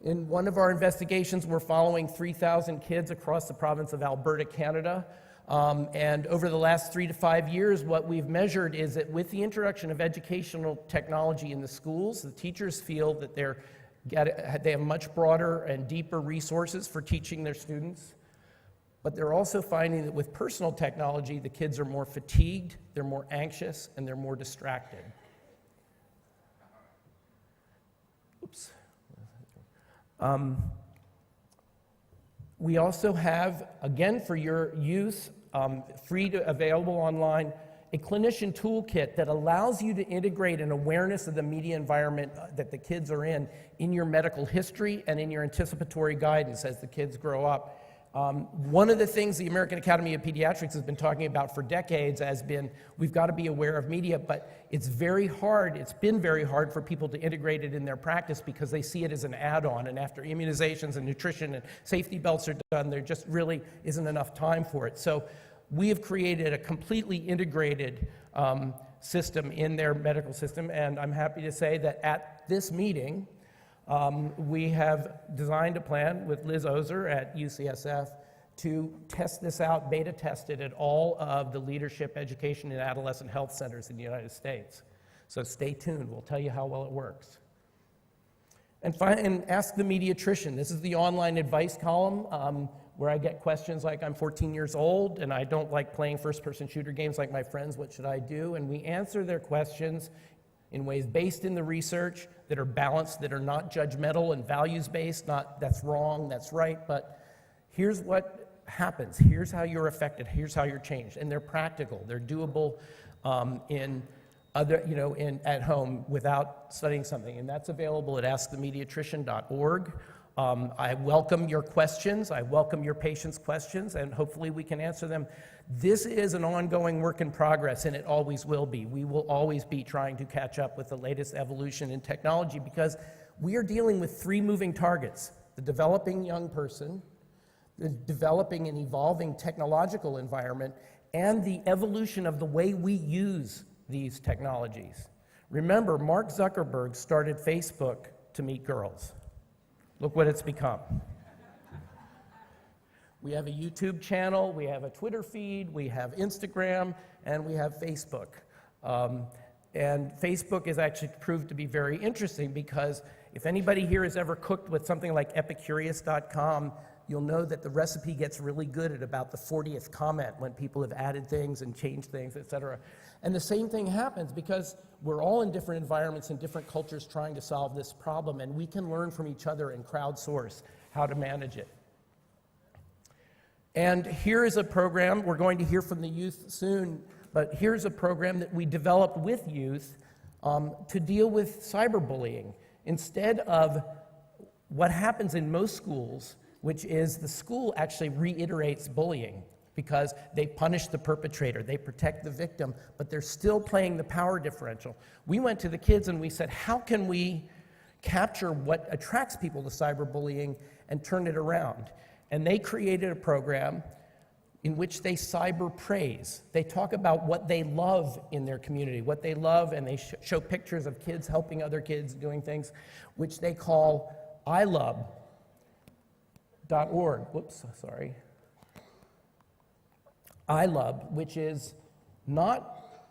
In one of our investigations, we're following 3,000 kids across the province of Alberta, Canada. And over the last 3 to 5 years, what we've measured is that with the introduction of educational technology in the schools, the teachers feel that they have much broader and deeper resources for teaching their students. But they're also finding that with personal technology, the kids are more fatigued, they're more anxious, and they're more distracted. Oops. We also have, again for your use, available online, a clinician toolkit that allows you to integrate an awareness of the media environment that the kids are in your medical history and in your anticipatory guidance as the kids grow up. One of the things the American Academy of Pediatrics has been talking about for decades has been we've got to be aware of media, but it's very hard, it's been very hard for people to integrate it in their practice because they see it as an add-on, and after immunizations and nutrition and safety belts are done, there just really isn't enough time for it. So we have created a completely integrated system in their medical system, and I'm happy to say that at this meeting, We have designed a plan with Liz Ozer at UCSF to test this out, beta test it at all of the leadership, education, and adolescent health centers in the United States. So stay tuned, we'll tell you how well it works. And ask the mediatrician. This is the online advice column where I get questions like, I'm 14 years old and I don't like playing first-person shooter games like my friends, what should I do? And we answer their questions in ways based in the research that are balanced, that are not judgmental and values-based, not that's wrong, that's right, but here's what happens, here's how you're affected, here's how you're changed. And they're practical, they're doable at home without studying something. And that's available at askthemediatrician.org. I welcome your questions, I welcome your patients' questions, and hopefully we can answer them. This is an ongoing work in progress, and it always will be. We will always be trying to catch up with the latest evolution in technology because we are dealing with three moving targets: the developing young person, the developing and evolving technological environment, and the evolution of the way we use these technologies. Remember, Mark Zuckerberg started Facebook to meet girls. Look what it's become. We have a YouTube channel, we have a Twitter feed, we have Instagram, and we have Facebook. And Facebook has actually proved to be very interesting because if anybody here has ever cooked with something like epicurious.com, you'll know that the recipe gets really good at about the 40th comment when people have added things and changed things, etc. And the same thing happens because we're all in different environments and different cultures trying to solve this problem, and we can learn from each other and crowdsource how to manage it. And here is a program, we're going to hear from the youth soon, but here's a program that we developed with youth to deal with cyberbullying. Instead of what happens in most schools, which is the school actually reiterates bullying because they punish the perpetrator, they protect the victim, but they're still playing the power differential. We went to the kids and we said, how can we capture what attracts people to cyberbullying and turn it around? And they created a program in which they cyber praise. They talk about what they love in their community, what they love, and they show pictures of kids helping other kids doing things, which they call Iaah.org. Whoops, sorry. Iaah, which is not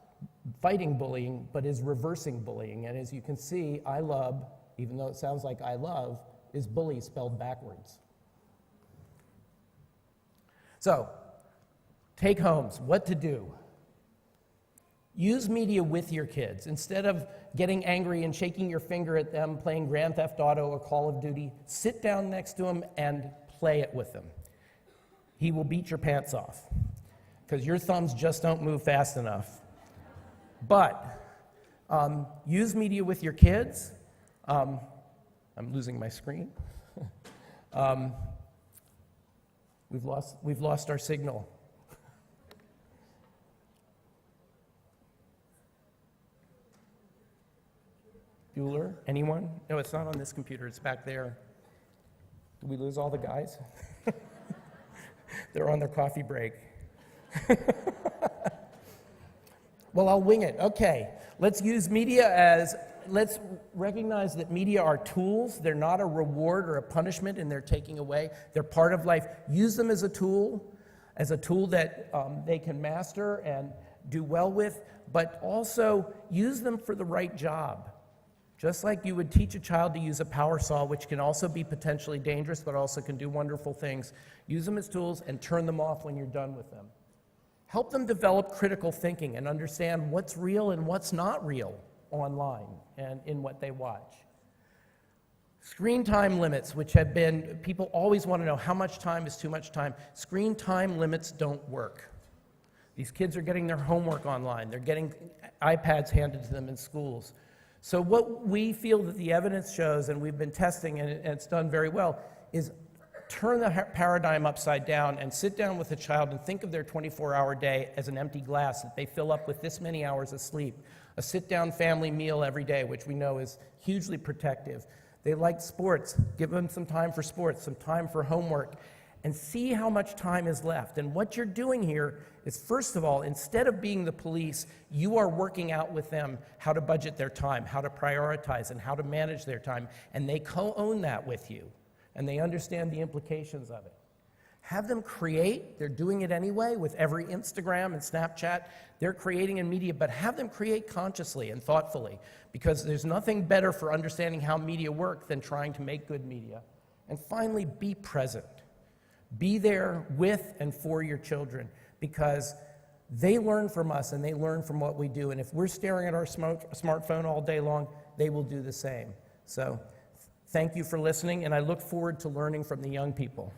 fighting bullying, but is reversing bullying. And as you can see, Iaah, even though it sounds like I love, is bully spelled backwards. So, take homes, what to do. Use media with your kids. Instead of getting angry and shaking your finger at them playing Grand Theft Auto or Call of Duty, sit down next to them and play it with them. He will beat your pants off because your thumbs just don't move fast enough. But use media with your kids. I'm losing my screen. We've lost our signal. Bueller, anyone? No, it's not on this computer, it's back there. Did we lose all the guys? They're on their coffee break. Well, I'll wing it. Okay, let's use media let's recognize that media are tools. They're not a reward or a punishment, and they're taking away. They're part of life. Use them as a tool that they can master and do well with, but also use them for the right job. Just like you would teach a child to use a power saw, which can also be potentially dangerous, but also can do wonderful things. Use them as tools and turn them off when you're done with them. Help them develop critical thinking and understand what's real and what's not real online and in what they watch. Screen time limits, which have been, people always want to know how much time is too much time. Screen time limits don't work. These kids are getting their homework online. They're getting iPads handed to them in schools. So what we feel that the evidence shows, and we've been testing, and it's done very well, is turn the paradigm upside down and sit down with a child and think of their 24-hour day as an empty glass that they fill up with this many hours of sleep. A sit-down family meal every day, which we know is hugely protective. They like sports. Give them some time for sports, some time for homework, and see how much time is left. And what you're doing here is, first of all, instead of being the police, you are working out with them how to budget their time, how to prioritize, and how to manage their time. And they co-own that with you, and they understand the implications of it. Have them create. They're doing it anyway with every Instagram and Snapchat. They're creating in media, but have them create consciously and thoughtfully, because there's nothing better for understanding how media work than trying to make good media. And finally, be present. Be there with and for your children, because they learn from us and they learn from what we do. And if we're staring at our smartphone all day long, they will do the same. So thank you for listening, and I look forward to learning from the young people.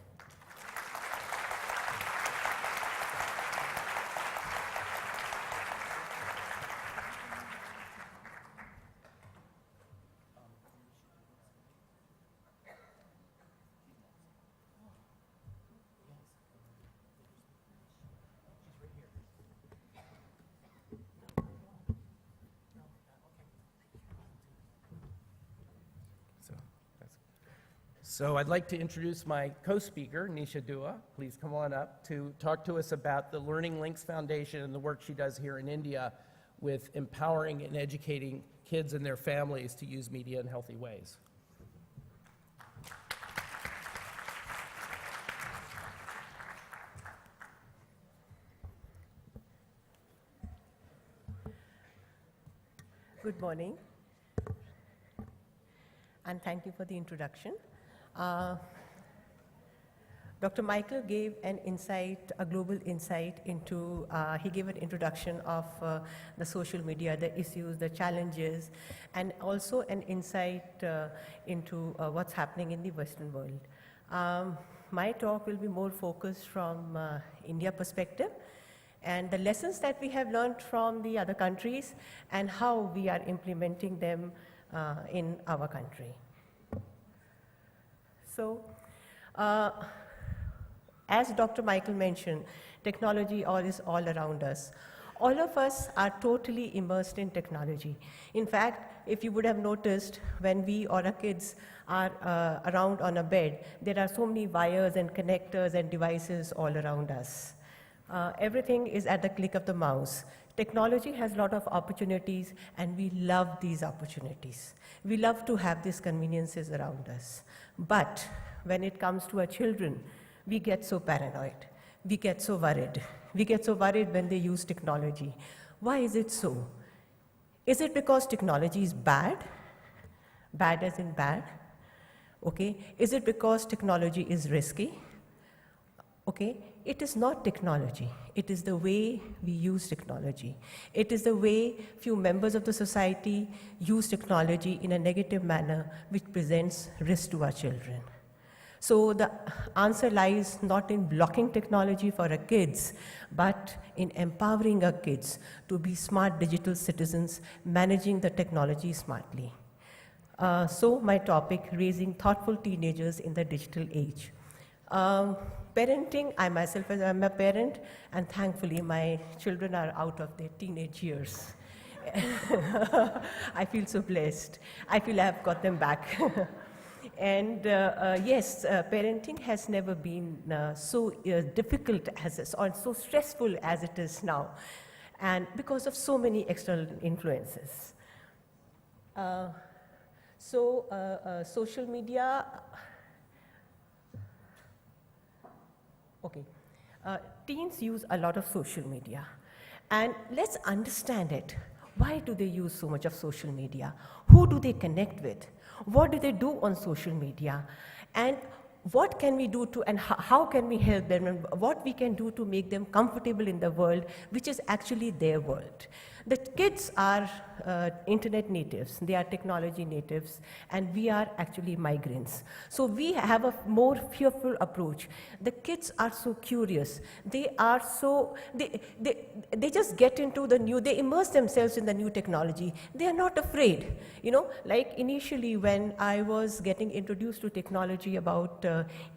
So I'd like to introduce my co-speaker, Nisha Dua. Please come on up to talk to us about the Learning Links Foundation and the work she does here in India with empowering and educating kids and their families to use media in healthy ways. Good morning, and thank you for the introduction. Dr. Michael gave an insight, a global insight into, he gave an introduction of the social media, the issues, the challenges, and also an insight into what's happening in the Western world. My talk will be more focused from India perspective, and the lessons that we have learned from the other countries and how we are implementing them in our country. So, as Dr. Michael mentioned, technology is all around us. All of us are totally immersed in technology. In fact, if you would have noticed, when we or our kids are around on a bed, there are so many wires and connectors and devices all around us. Everything is at the click of the mouse. Technology has a lot of opportunities, and we love these opportunities. We love to have these conveniences around us. But when it comes to our children, we get so paranoid. We get so worried. We get so worried when they use technology. Why is it so? Is it because technology is bad? Bad as in bad? Okay. Is it because technology is risky? Okay. It is not technology. It is the way we use technology. It is the way few members of the society use technology in a negative manner, which presents risk to our children. So the answer lies not in blocking technology for our kids, but in empowering our kids to be smart digital citizens, managing the technology smartly. So my topic, raising thoughtful teenagers in the digital age. Parenting, I myself am a parent, and thankfully my children are out of their teenage years. I feel so blessed. I feel I have got them back. And yes, parenting has never been so difficult or so stressful as it is now, and because of so many external influences. Social media. Okay. Teens use a lot of social media, and let's understand it. Why do they use so much of social media? Who do they connect with? What do they do on social media? And what can we do to, and how can we help them, and what we can do to make them comfortable in the world, which is actually their world. The kids are internet natives, they are technology natives, and we are actually migrants. So we have a more fearful approach. The kids are so curious. They are so, they just get into the new, they immerse themselves in the new technology. They are not afraid. You know, like initially when I was getting introduced to technology about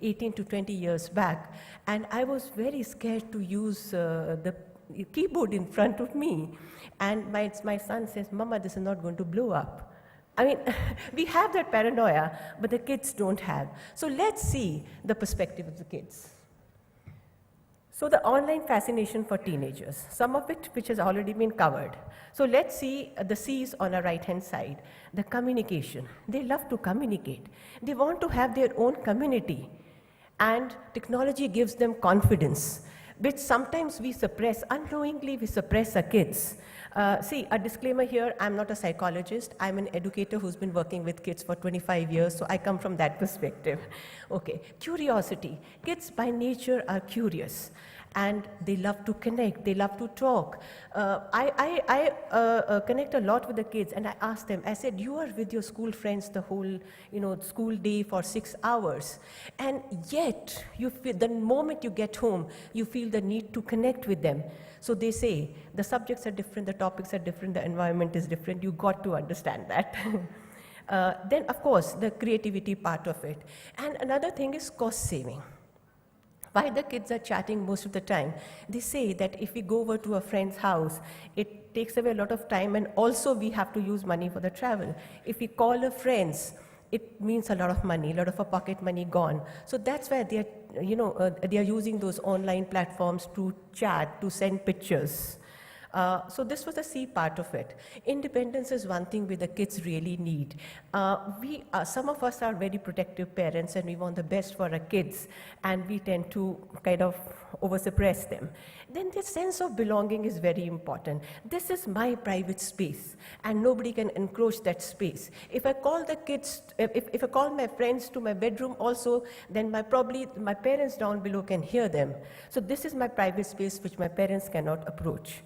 18 to 20 years back, and I was very scared to use the keyboard in front of me. And my son says, "Mama, this is not going to blow up." I mean, we have that paranoia, but the kids don't have. So let's see the perspective of the kids. So the online fascination for teenagers, some of it which has already been covered. So let's see the C's on our right-hand side. The communication. They love to communicate. They want to have their own community. And technology gives them confidence, which sometimes we suppress, unknowingly we suppress our kids. See, a disclaimer here, I'm not a psychologist. I'm an educator who's been working with kids for 25 years, so I come from that perspective. Okay, curiosity. Kids by nature are curious, and they love to connect, they love to talk. I connect a lot with the kids, and I ask them, I said, you are with your school friends the whole school day for 6 hours, and yet you feel, the moment you get home, you feel the need to connect with them. So they say, the subjects are different, the topics are different, the environment is different, you got to understand that. Then of course, the creativity part of it. And another thing is cost saving. While the kids are chatting most of the time, they say that if we go over to a friend's house, it takes away a lot of time, and also we have to use money for the travel. If we call our friends, it means a lot of money, a lot of our pocket money gone. So that's why they are, they are using those online platforms to chat, to send pictures. So this was the C part of it. Independence is one thing which the kids really need. Some of us are very protective parents, and we want the best for our kids, and we tend to kind of over-suppress them. Then this sense of belonging is very important. This is my private space, and nobody can encroach that space. If I call the kids, if I call my friends to my bedroom also, then probably my parents down below can hear them. So this is my private space which my parents cannot approach.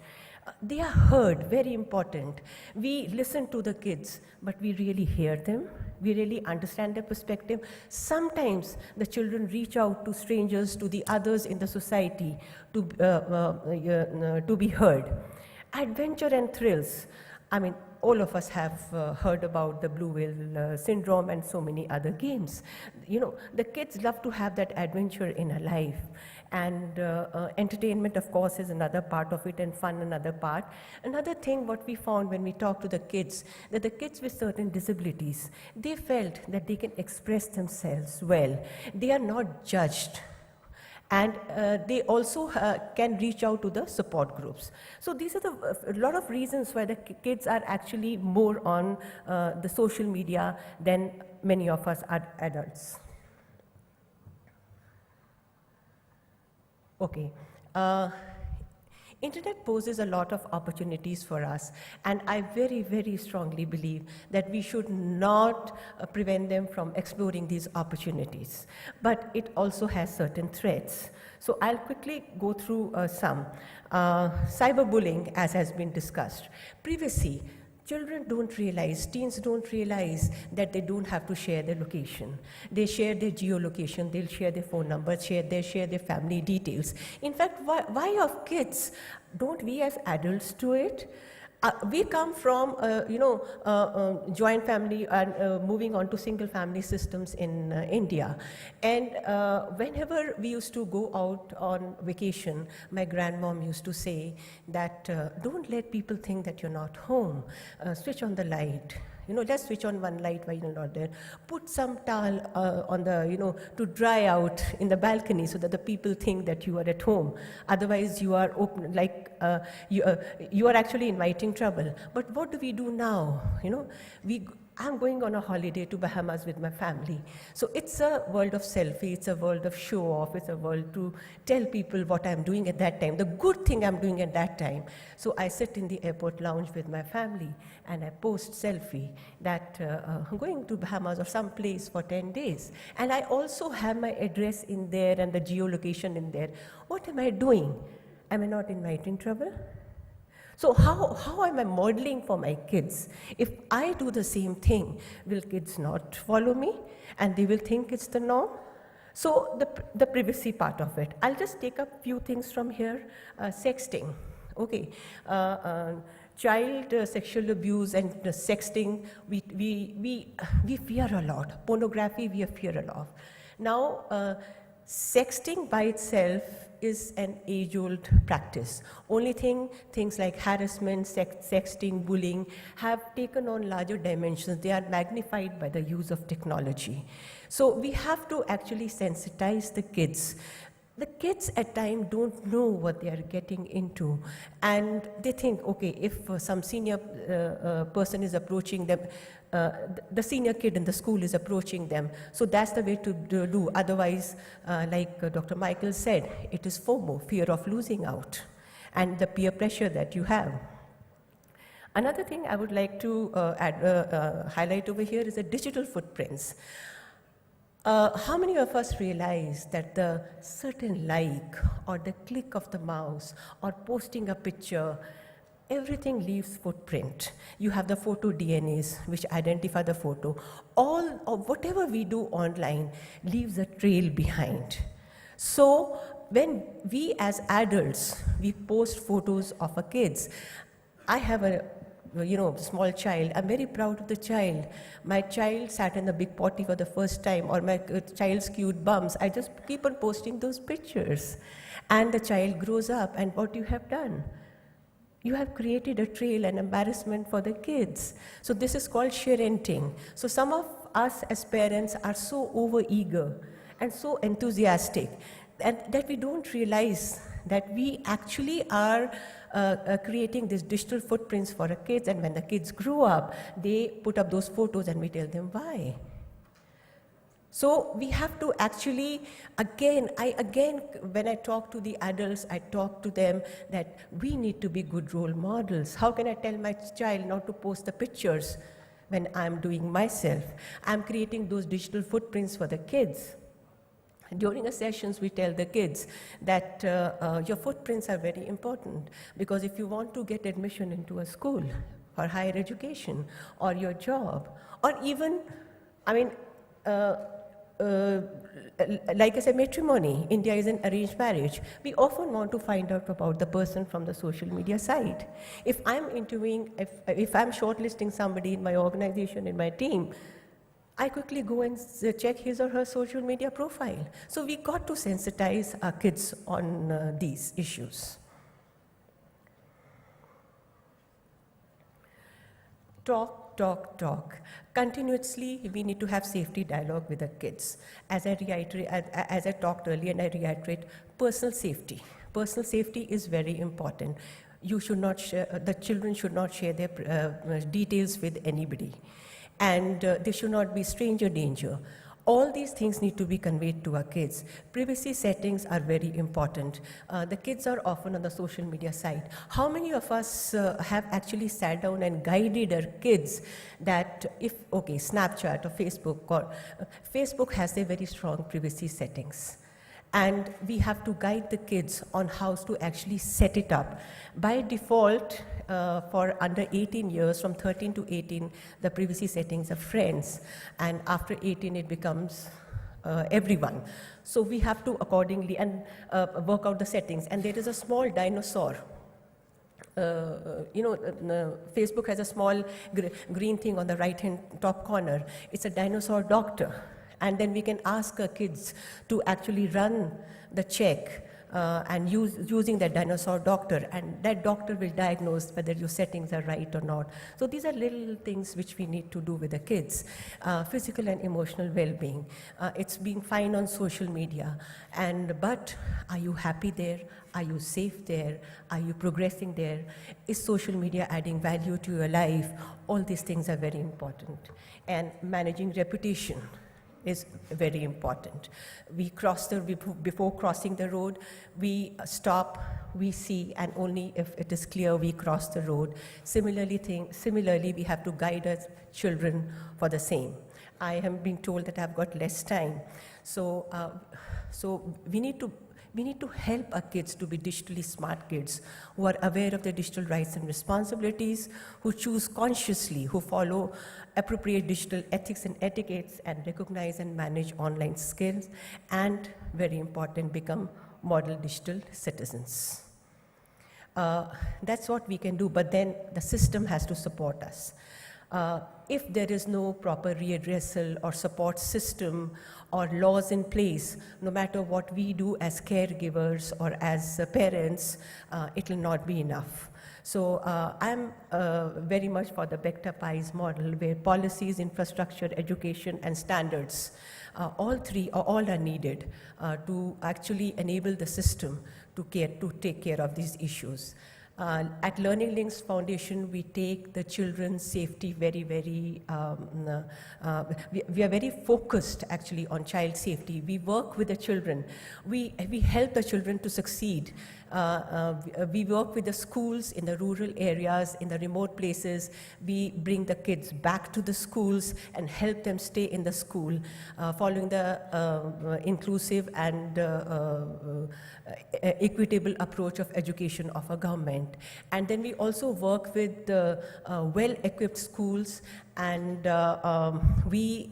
They are heard, very important. We listen to the kids, but we really hear them. We really understand their perspective. Sometimes the children reach out to strangers, to the others in the society to be heard. Adventure and thrills. I mean, all of us have heard about the Blue Whale syndrome and so many other games. The kids love to have that adventure in a life. And entertainment, of course, is another part of it, and fun another part. Another thing what we found when we talked to the kids, that the kids with certain disabilities, they felt that they can express themselves well. They are not judged. And they also can reach out to the support groups. So these are a lot of reasons why the kids are actually more on the social media than many of us are adults. Okay. Internet poses a lot of opportunities for us, and I very, very strongly believe that we should not prevent them from exploring these opportunities. But it also has certain threats. So I'll quickly go through some. Cyberbullying, as has been discussed. Privacy. Children don't realize, teens don't realize that they don't have to share their location. They share their geolocation, they'll share their phone number, they share their family details. In fact, why of kids? Don't we as adults do it? We come from, joint family and moving on to single family systems in India. And whenever we used to go out on vacation, my grandmom used to say that don't let people think that you're not home. Switch on the light. Just switch on one light while you're not there. Put some towel on the, to dry out in the balcony so that the people think that you are at home. Otherwise, you are open, like you are actually inviting trouble. But what do we do now? I'm going on a holiday to Bahamas with my family. So it's a world of selfie, it's a world of show off, it's a world to tell people what I'm doing at that time, the good thing I'm doing at that time. So I sit in the airport lounge with my family and I post selfie that I'm going to Bahamas or some place for 10 days. And I also have my address in there and the geolocation in there. What am I doing? Am I not inviting trouble? So how am I modeling for my kids? If I do the same thing, will kids not follow me? And they will think it's the norm? So the privacy part of it. I'll just take up a few things from here. Sexting. Okay. Child sexual abuse and sexting, we fear a lot. Pornography, we fear a lot. Now, sexting by itself is an age-old practice. Only things like harassment, sexting, bullying have taken on larger dimensions. They are magnified by the use of technology. So we have to actually sensitize the kids. the kids at times don't know what they are getting into, and they think, okay, if some senior person is approaching them, the senior kid in the school is approaching them, so that's the way to do. Otherwise, like Dr. Michael said, it is FOMO, fear of losing out, and the peer pressure that you have. Another thing I would like to highlight over here is the digital footprints. How many of us realize that the certain like or the click of the mouse or posting a picture, everything leaves footprint. You have the photo DNAs which identify the photo. All of whatever we do online leaves a trail behind. So when we as adults, we post photos of our kids, I have a small child. I'm very proud of the child. My child sat in the big potty for the first time, or my child's cute bumps. I just keep on posting those pictures. And the child grows up, and what you have done? You have created a trail and embarrassment for the kids. So this is called sharenting. So some of us as parents are so over-eager and so enthusiastic and that we don't realize that we actually are creating these digital footprints for our kids, and when the kids grow up, they put up those photos and we tell them why. So we have to actually, when I talk to the adults, I talk to them that we need to be good role models. How can I tell my child not to post the pictures when I'm doing myself? I'm creating those digital footprints for the kids. During the sessions, we tell the kids that your footprints are very important, because if you want to get admission into a school or higher education or your job, or even, like I said, matrimony, India is an arranged marriage. We often want to find out about the person from the social media side. If I'm interviewing, if I'm shortlisting somebody in my organization, in my team, I quickly go and check his or her social media profile. So we got to sensitize our kids on these issues. Talk, talk, talk. Continuously, we need to have safety dialogue with the kids. As I talked earlier, and I reiterate, personal safety. Personal safety is very important. You should not share, the children should not share their details with anybody. And there should not be stranger danger. All these things need to be conveyed to our kids. Privacy settings are very important. The kids are often on the social media side. How many of us have actually sat down and guided our kids that Snapchat or Facebook has their very strong privacy settings. And we have to guide the kids on how to actually set it up. By default, for under 18 years, from 13 to 18, the privacy settings are friends. And after 18, it becomes everyone. So we have to accordingly work out the settings. And there is a small dinosaur. Facebook has a small green thing on the right-hand top corner. It's a dinosaur doctor. And then we can ask our kids to actually run the check and using that dinosaur doctor, and that doctor will diagnose whether your settings are right or not. So these are little things which we need to do with the kids. Physical and emotional well-being. It's being fine on social media, but are you happy there? Are you safe there? Are you progressing there? Is social media adding value to your life? All these things are very important. And managing reputation is very important. Before crossing the road, we stop, we see, and only if it is clear we cross the road. Similarly, we have to guide our children for the same. I am being told that I've got less time. So we need to help our kids to be digitally smart kids who are aware of their digital rights and responsibilities, who choose consciously, who follow appropriate digital ethics and etiquettes, and recognize and manage online skills, and, very important, become model digital citizens. That's what we can do, but then the system has to support us. If there is no proper readdressal or support system or laws in place, no matter what we do as caregivers or as parents, it will not be enough. So I'm very much for the Becta Pies model, where policies, infrastructure, education, and standards, all are needed to actually enable the system to take care of these issues. At Learning Links Foundation, we take the children's safety very, we are very focused actually on child safety. We work with the children. We help the children to succeed. We work with the schools in the rural areas, in the remote places. We bring the kids back to the schools and help them stay in the school, following the inclusive and equitable approach of education of a government. And then we also work with well-equipped schools, and we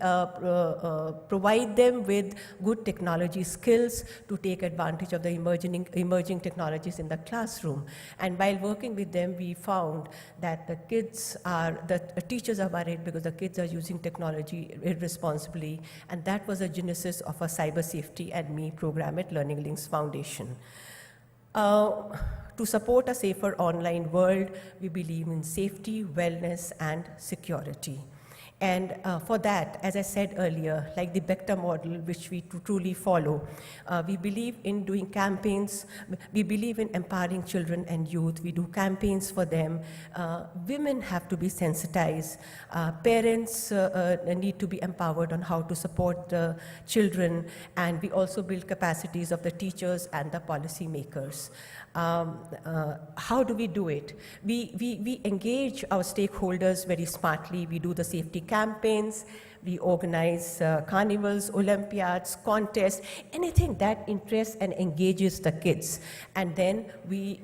provide them with good technology skills to take advantage of the emerging technologies in the classroom. And while working with them, we found that the teachers are worried because the kids are using technology irresponsibly, and that was the genesis of a Cyber Safety and Me program at Learning Links Foundation. To support a safer online world, we believe in safety, wellness, and security. And for that, as I said earlier, like the Becta model, which we truly follow, we believe in doing campaigns. We believe in empowering children and youth. We do campaigns for them. Women have to be sensitized. Parents need to be empowered on how to support the children. And we also build capacities of the teachers and the policymakers. How do we do it? We engage our stakeholders very smartly. We do the safety campaigns. We organize carnivals, Olympiads, contests, anything that interests and engages the kids. And then we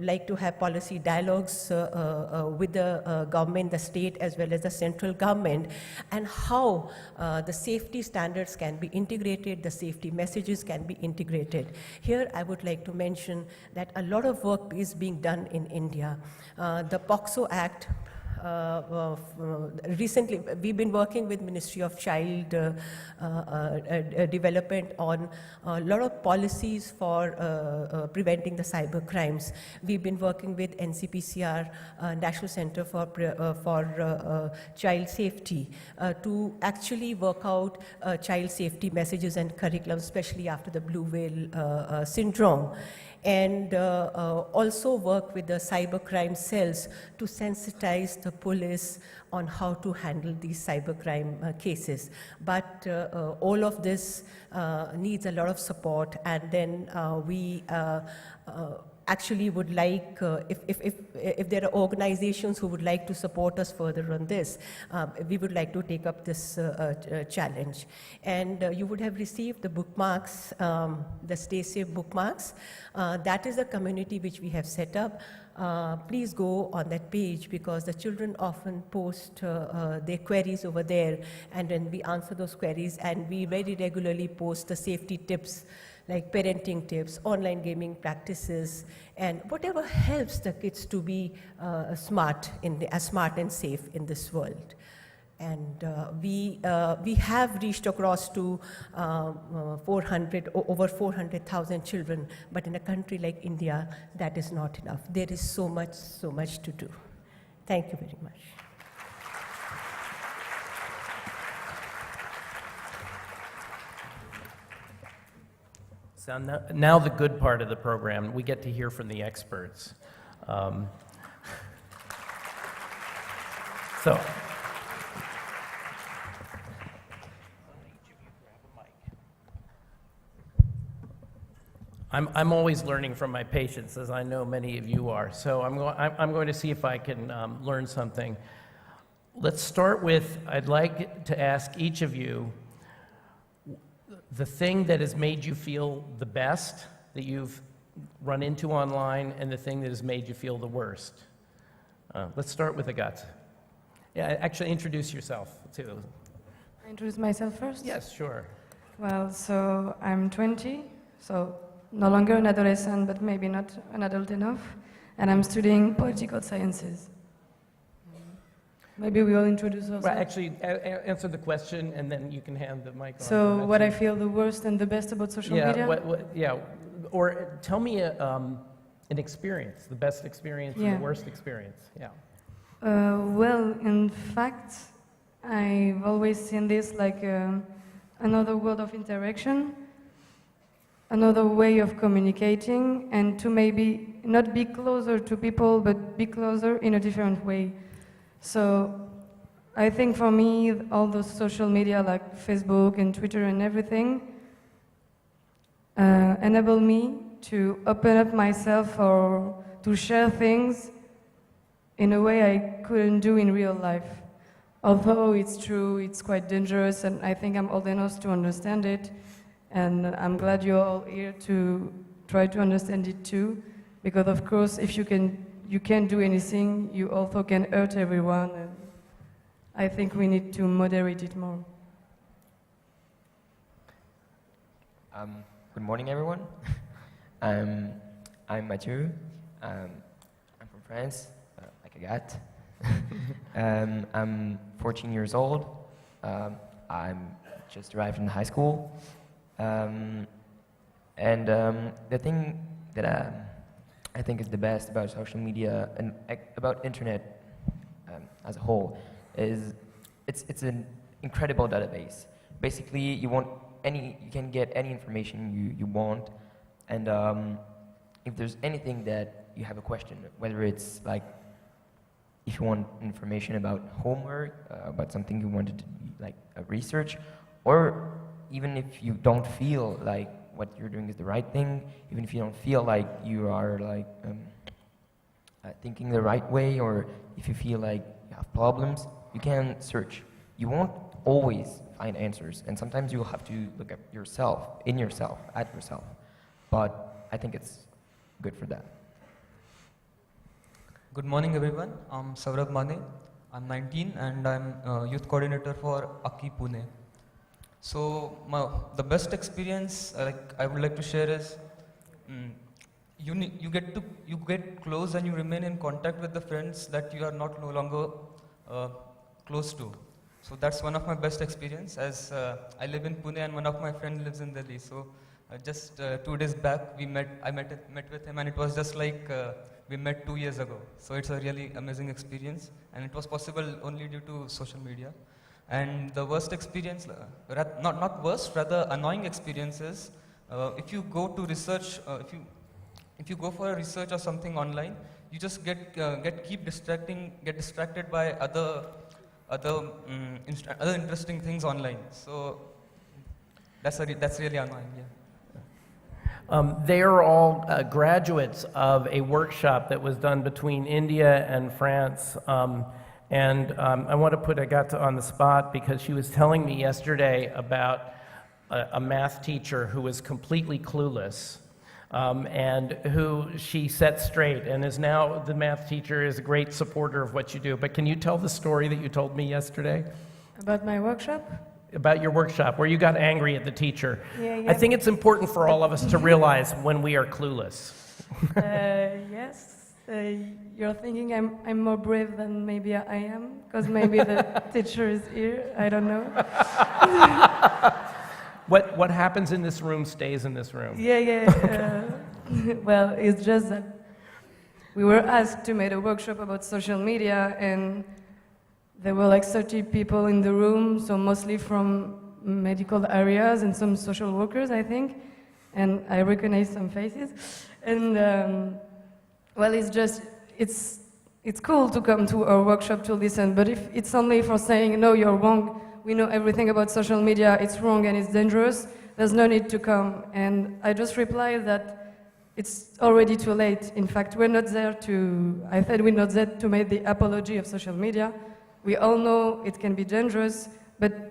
like to have policy dialogues with the government, the state, as well as the central government, and how the safety standards can be integrated, the safety messages can be integrated. Here I would like to mention that a lot of work is being done in India. The POCSO Act, recently we've been working with Ministry of Child Development on a lot of policies for preventing the cyber crimes. We've been working with NCPCR, National Center for Child Safety, to actually work out child safety messages and curriculum, especially after the Blue Whale syndrome. And also work with the cybercrime cells to sensitize the police on how to handle these cybercrime cases. But all of this needs a lot of support, and then we actually would like, if there are organizations who would like to support us further on this, we would like to take up this challenge. And you would have received the bookmarks, the Stay Safe bookmarks. That is a community which we have set up. Please go on that page, because the children often post their queries over there, and then we answer those queries, and we very regularly post the safety tips, like parenting tips, online gaming practices, and whatever helps the kids to be smart and safe in this world. And we have reached across to over 400,000 children, but in a country like India, that is not enough. There is so much to do. Thank you very much. So now the good part of the program, we get to hear from the experts. So. I'm always learning from my patients, as I know many of you are. So I'm going to see if I can learn something. Let's start with, I'd like to ask each of you the thing that has made you feel the best that you've run into online, and the thing that has made you feel the worst. Let's start with Agatha. Yeah, actually introduce yourself too. I introduce myself first? Yes, sure. Well, so I'm 20, so no longer an adolescent, but maybe not an adult enough, and I'm studying political sciences. Maybe we all introduce ourselves. Well, actually, answer the question, and then you can hand the mic on. So, what I feel the worst and the best about social media? Yeah, or tell me an experience, the best experience and the worst experience. Yeah. Well, in fact, I've always seen this like another world of interaction, another way of communicating, and to maybe not be closer to people, but be closer in a different way. So I think for me, all those social media like Facebook and Twitter and everything enable me to open up myself or to share things in a way I couldn't do in real life. Although it's true, it's quite dangerous, and I think I'm old enough to understand it, and I'm glad you're all here to try to understand it too, because of course, if you can't do anything, you also can hurt everyone, and I think we need to moderate it more. Good morning, everyone. I'm Mathieu. I'm from France, like Agathe. I'm 14 years old. I'm just arrived in high school. The thing that I think is the best about social media and about internet as a whole is it's an incredible database. Basically, you can get any information you want, and if there's anything that you have a question, whether it's like if you want information about homework, about something you wanted to like research, or even if you don't feel like what you're doing is the right thing, even if you don't feel like you are like thinking the right way, or if you feel like you have problems, you can search. You won't always find answers, and sometimes you'll have to look at yourself, at yourself. But I think it's good for that. Good morning, everyone. I'm Saurabh Mane. I'm 19 and I'm youth coordinator for Aki Pune. So the best experience I would like to share is you get close and you remain in contact with the friends that you are no longer close to. So that's one of my best experience, as I live in Pune and one of my friends lives in Delhi. So just 2 days back I met with him, and it was just like we met 2 years ago. So it's a really amazing experience, and it was possible only due to social media. And the worst experience, not worst, rather annoying experiences, if you go to research, if you go for a research or something online, you just get distracted by other interesting things online. So that's really annoying. Yeah. They are all graduates of a workshop that was done between India and France. I want to put Agathe on the spot because she was telling me yesterday about a math teacher who was completely clueless and who she set straight, and is now the math teacher is a great supporter of what you do. But can you tell the story that you told me yesterday? About my workshop? About your workshop, where you got angry at the teacher. Yeah. I think it's important for all of us to realize when we are clueless. Yes. You're thinking I'm more brave than maybe I am, because maybe the teacher is here. I don't know. What happens in this room stays in this room. Yeah. Well, it's just that we were asked to make a workshop about social media, and there were like 30 people in the room, so mostly from medical areas and some social workers, I think, and I recognize some faces. And well, it's cool to come to our workshop to listen, but if it's only for saying, no, you're wrong, we know everything about social media, it's wrong and it's dangerous, there's no need to come. And I just replied that it's already too late. In fact, we're not there to make the apology of social media. We all know it can be dangerous, but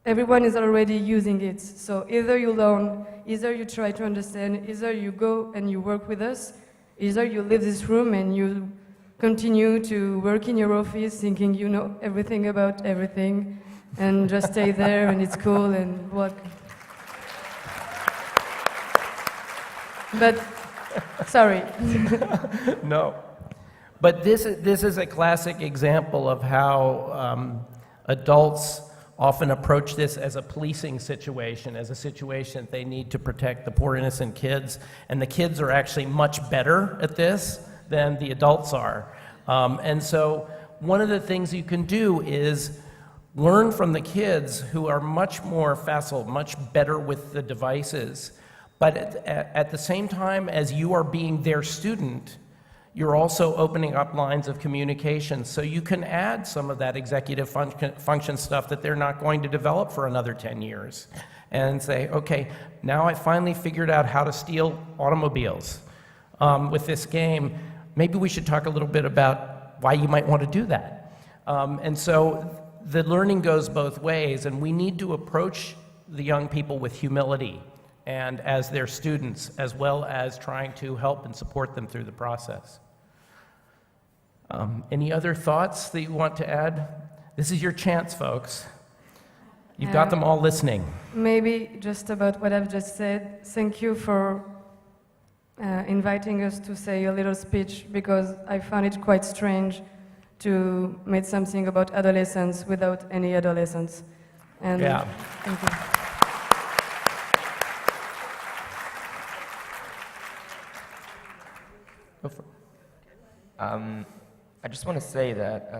everyone is already using it. So either you learn, either you try to understand, either you go and you work with us, either you leave this room and you continue to work in your office thinking you know everything about everything and just stay there and it's cool and work. But, sorry. No. But this is a classic example of how adults often approach this as a policing situation, as a situation that they need to protect the poor innocent kids, and the kids are actually much better at this than the adults are. And so one of the things you can do is learn from the kids who are much more facile, much better with the devices, but at the same time as you are being their student, you're also opening up lines of communication, so you can add some of that executive function stuff that they're not going to develop for another 10 years. And say, okay, now I finally figured out how to steal automobiles with this game. Maybe we should talk a little bit about why you might want to do that. And so the learning goes both ways, and we need to approach the young people with humility and as their students, as well as trying to help and support them through the process. Any other thoughts that you want to add? This is your chance, folks. You've got them all listening. Maybe just about what I've just said. Thank you for inviting us to say a little speech, because I found it quite strange to make something about adolescence without any adolescents. And yeah. Thank you. Go for it. I just want to say that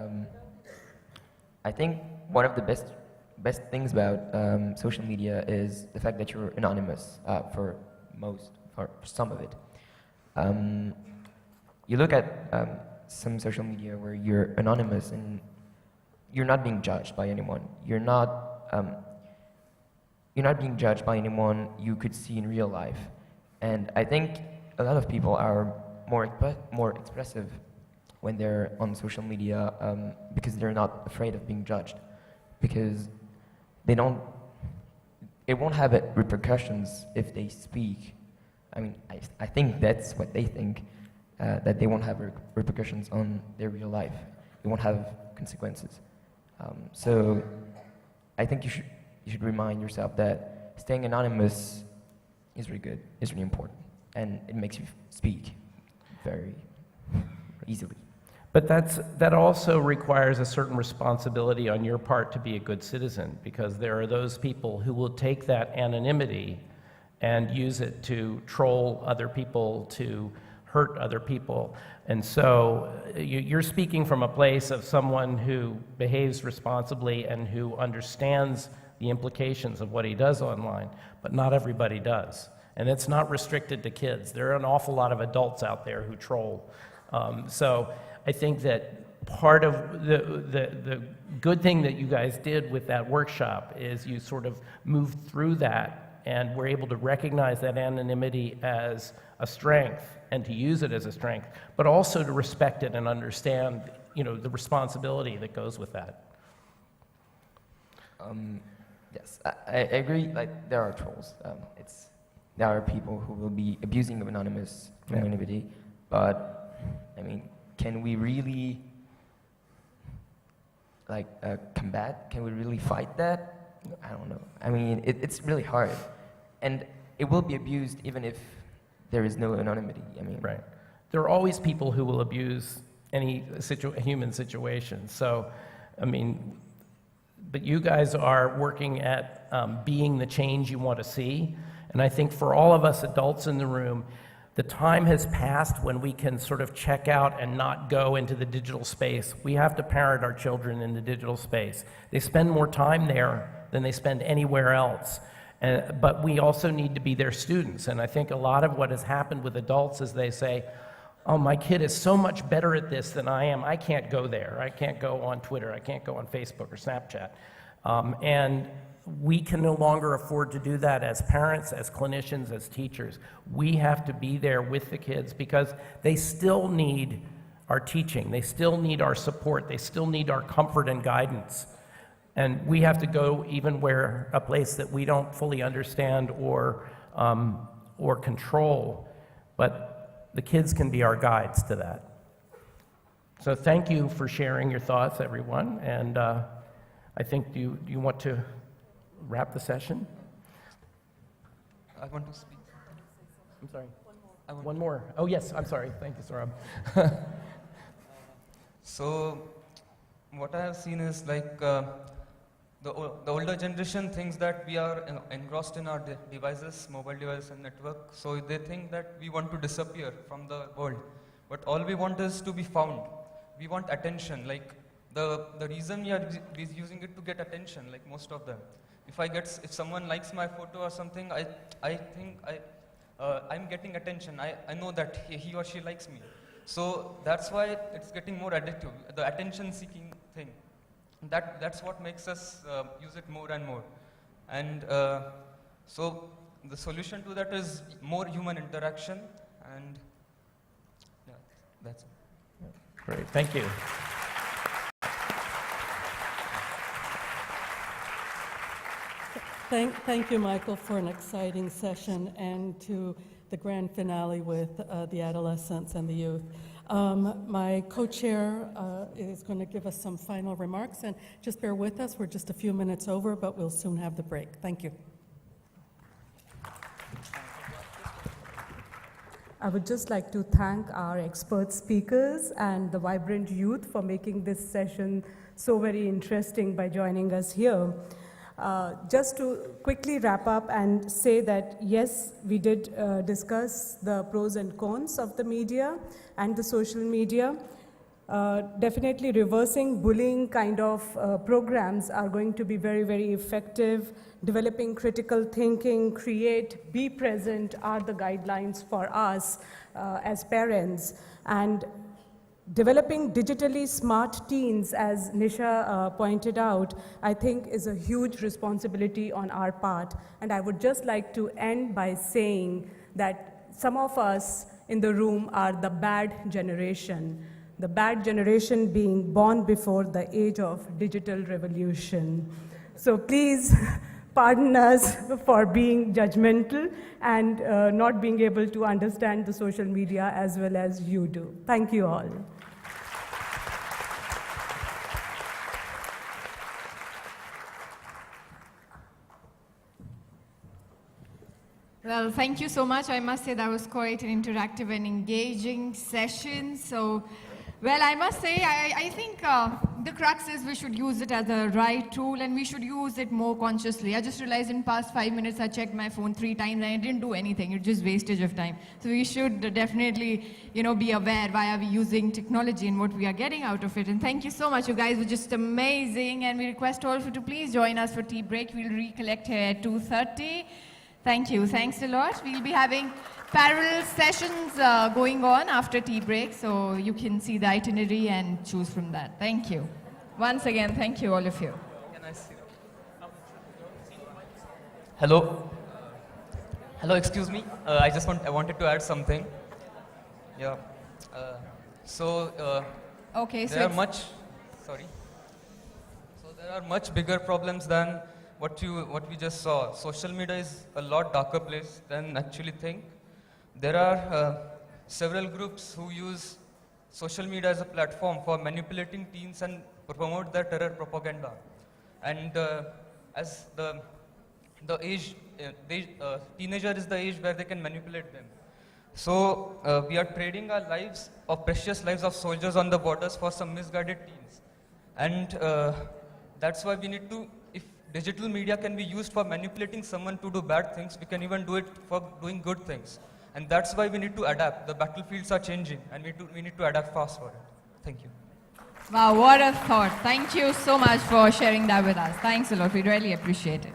I think one of the best things about social media is the fact that you're anonymous for some of it. You look at some social media where you're anonymous and you're not being judged by anyone. You're not being judged by anyone you could see in real life. And I think a lot of people are more expressive when they're on social media because they're not afraid of being judged, because it won't have repercussions if they speak. I mean, I think that's what they think, that they won't have repercussions on their real life. It won't have consequences. So I think you should remind yourself that staying anonymous is really good, is really important, and it makes you speak very easily. But that also requires a certain responsibility on your part to be a good citizen, because there are those people who will take that anonymity and use it to troll other people, to hurt other people. And so you're speaking from a place of someone who behaves responsibly and who understands the implications of what he does online, but not everybody does. And it's not restricted to kids. There are an awful lot of adults out there who troll. So I think that part of the good thing that you guys did with that workshop is you sort of moved through that and were able to recognize that anonymity as a strength and to use it as a strength, but also to respect it and understand, the responsibility that goes with that. Yes, I agree. Like, there are trolls. There are people who will be abusing of anonymity, but I mean, can we really combat? Can we really fight that? I don't know. I mean, it's really hard, and it will be abused even if there is no anonymity. I mean, right. There are always people who will abuse any human situation. So, I mean, but you guys are working at being the change you want to see. And I think for all of us adults in the room, the time has passed when we can sort of check out and not go into the digital space. We have to parent our children in the digital space. They spend more time there than they spend anywhere else. But we also need to be their students. And I think a lot of what has happened with adults is they say, oh, my kid is so much better at this than I am. I can't go there. I can't go on Twitter. I can't go on Facebook or Snapchat. And we can no longer afford to do that as parents, as clinicians, as teachers. We have to be there with the kids because they still need our teaching. They still need our support. They still need our comfort and guidance. And we have to go even where a place that we don't fully understand or control, but the kids can be our guides to that. So thank you for sharing your thoughts, everyone. And I think, do you want to wrap the session? I want to speak. I'm sorry. One more. Oh, yes, I'm sorry. Thank you, Saurabh. So what I have seen is like the older generation thinks that we are engrossed in our devices, mobile devices and network. So they think that we want to disappear from the world. But all we want is to be found. We want attention. Like the reason we are using it to get attention, like most of them. If someone likes my photo or something, I think I'm getting attention. I know that he or she likes me. So that's why it's getting more addictive, the attention-seeking thing. That's what makes us use it more and more. And so the solution to that is more human interaction, and yeah, that's it. Great, thank you. Thank you, Michael, for an exciting session, and to the grand finale with the adolescents and the youth. My co-chair is going to give us some final remarks, and just bear with us. We're just a few minutes over, but we'll soon have the break. Thank you. I would just like to thank our expert speakers and the vibrant youth for making this session so very interesting by joining us here. Just to quickly wrap up and say that, yes, we did discuss the pros and cons of the media and the social media. Definitely reversing bullying kind of programs are going to be very, very effective. Developing critical thinking, create, be present are the guidelines for us as parents. And developing digitally smart teens, as Nisha pointed out, I think is a huge responsibility on our part. And I would just like to end by saying that some of us in the room are the bad generation. The bad generation being born before the age of digital revolution. So please pardon us for being judgmental and not being able to understand the social media as well as you do. Thank you all. Well, thank you so much. I must say that was quite an interactive and engaging session. So, well, I must say, I think the crux is we should use it as a right tool, and we should use it more consciously. I just realized in past 5 minutes I checked my phone 3 times and I didn't do anything. It's just wastage of time. So we should definitely, be aware why are we using technology and what we are getting out of it. And thank you so much. You guys were just amazing. And we request all of you to please join us for tea break. We'll recollect here at 2:30. Thank you. Thanks a lot. We'll be having parallel sessions going on after tea break, so you can see the itinerary and choose from that. Thank you. Once again, thank you, all of you. Can I see that? Hello. Hello, excuse me. I wanted to add something. Yeah. Okay, so there are much bigger problems than what we just saw. Social media is a lot darker place than actually think. There are several groups who use social media as a platform for manipulating teens and promote their terror propaganda. And as the teenager is the age where they can manipulate them. So we are trading our lives, our precious lives of soldiers on the borders for some misguided teens. And that's why we need to, if digital media can be used for manipulating someone to do bad things, we can even do it for doing good things. And that's why we need to adapt. The battlefields are changing, and we need to adapt fast for it. Thank you. Wow, what a thought. Thank you so much for sharing that with us. Thanks a lot. We really appreciate it.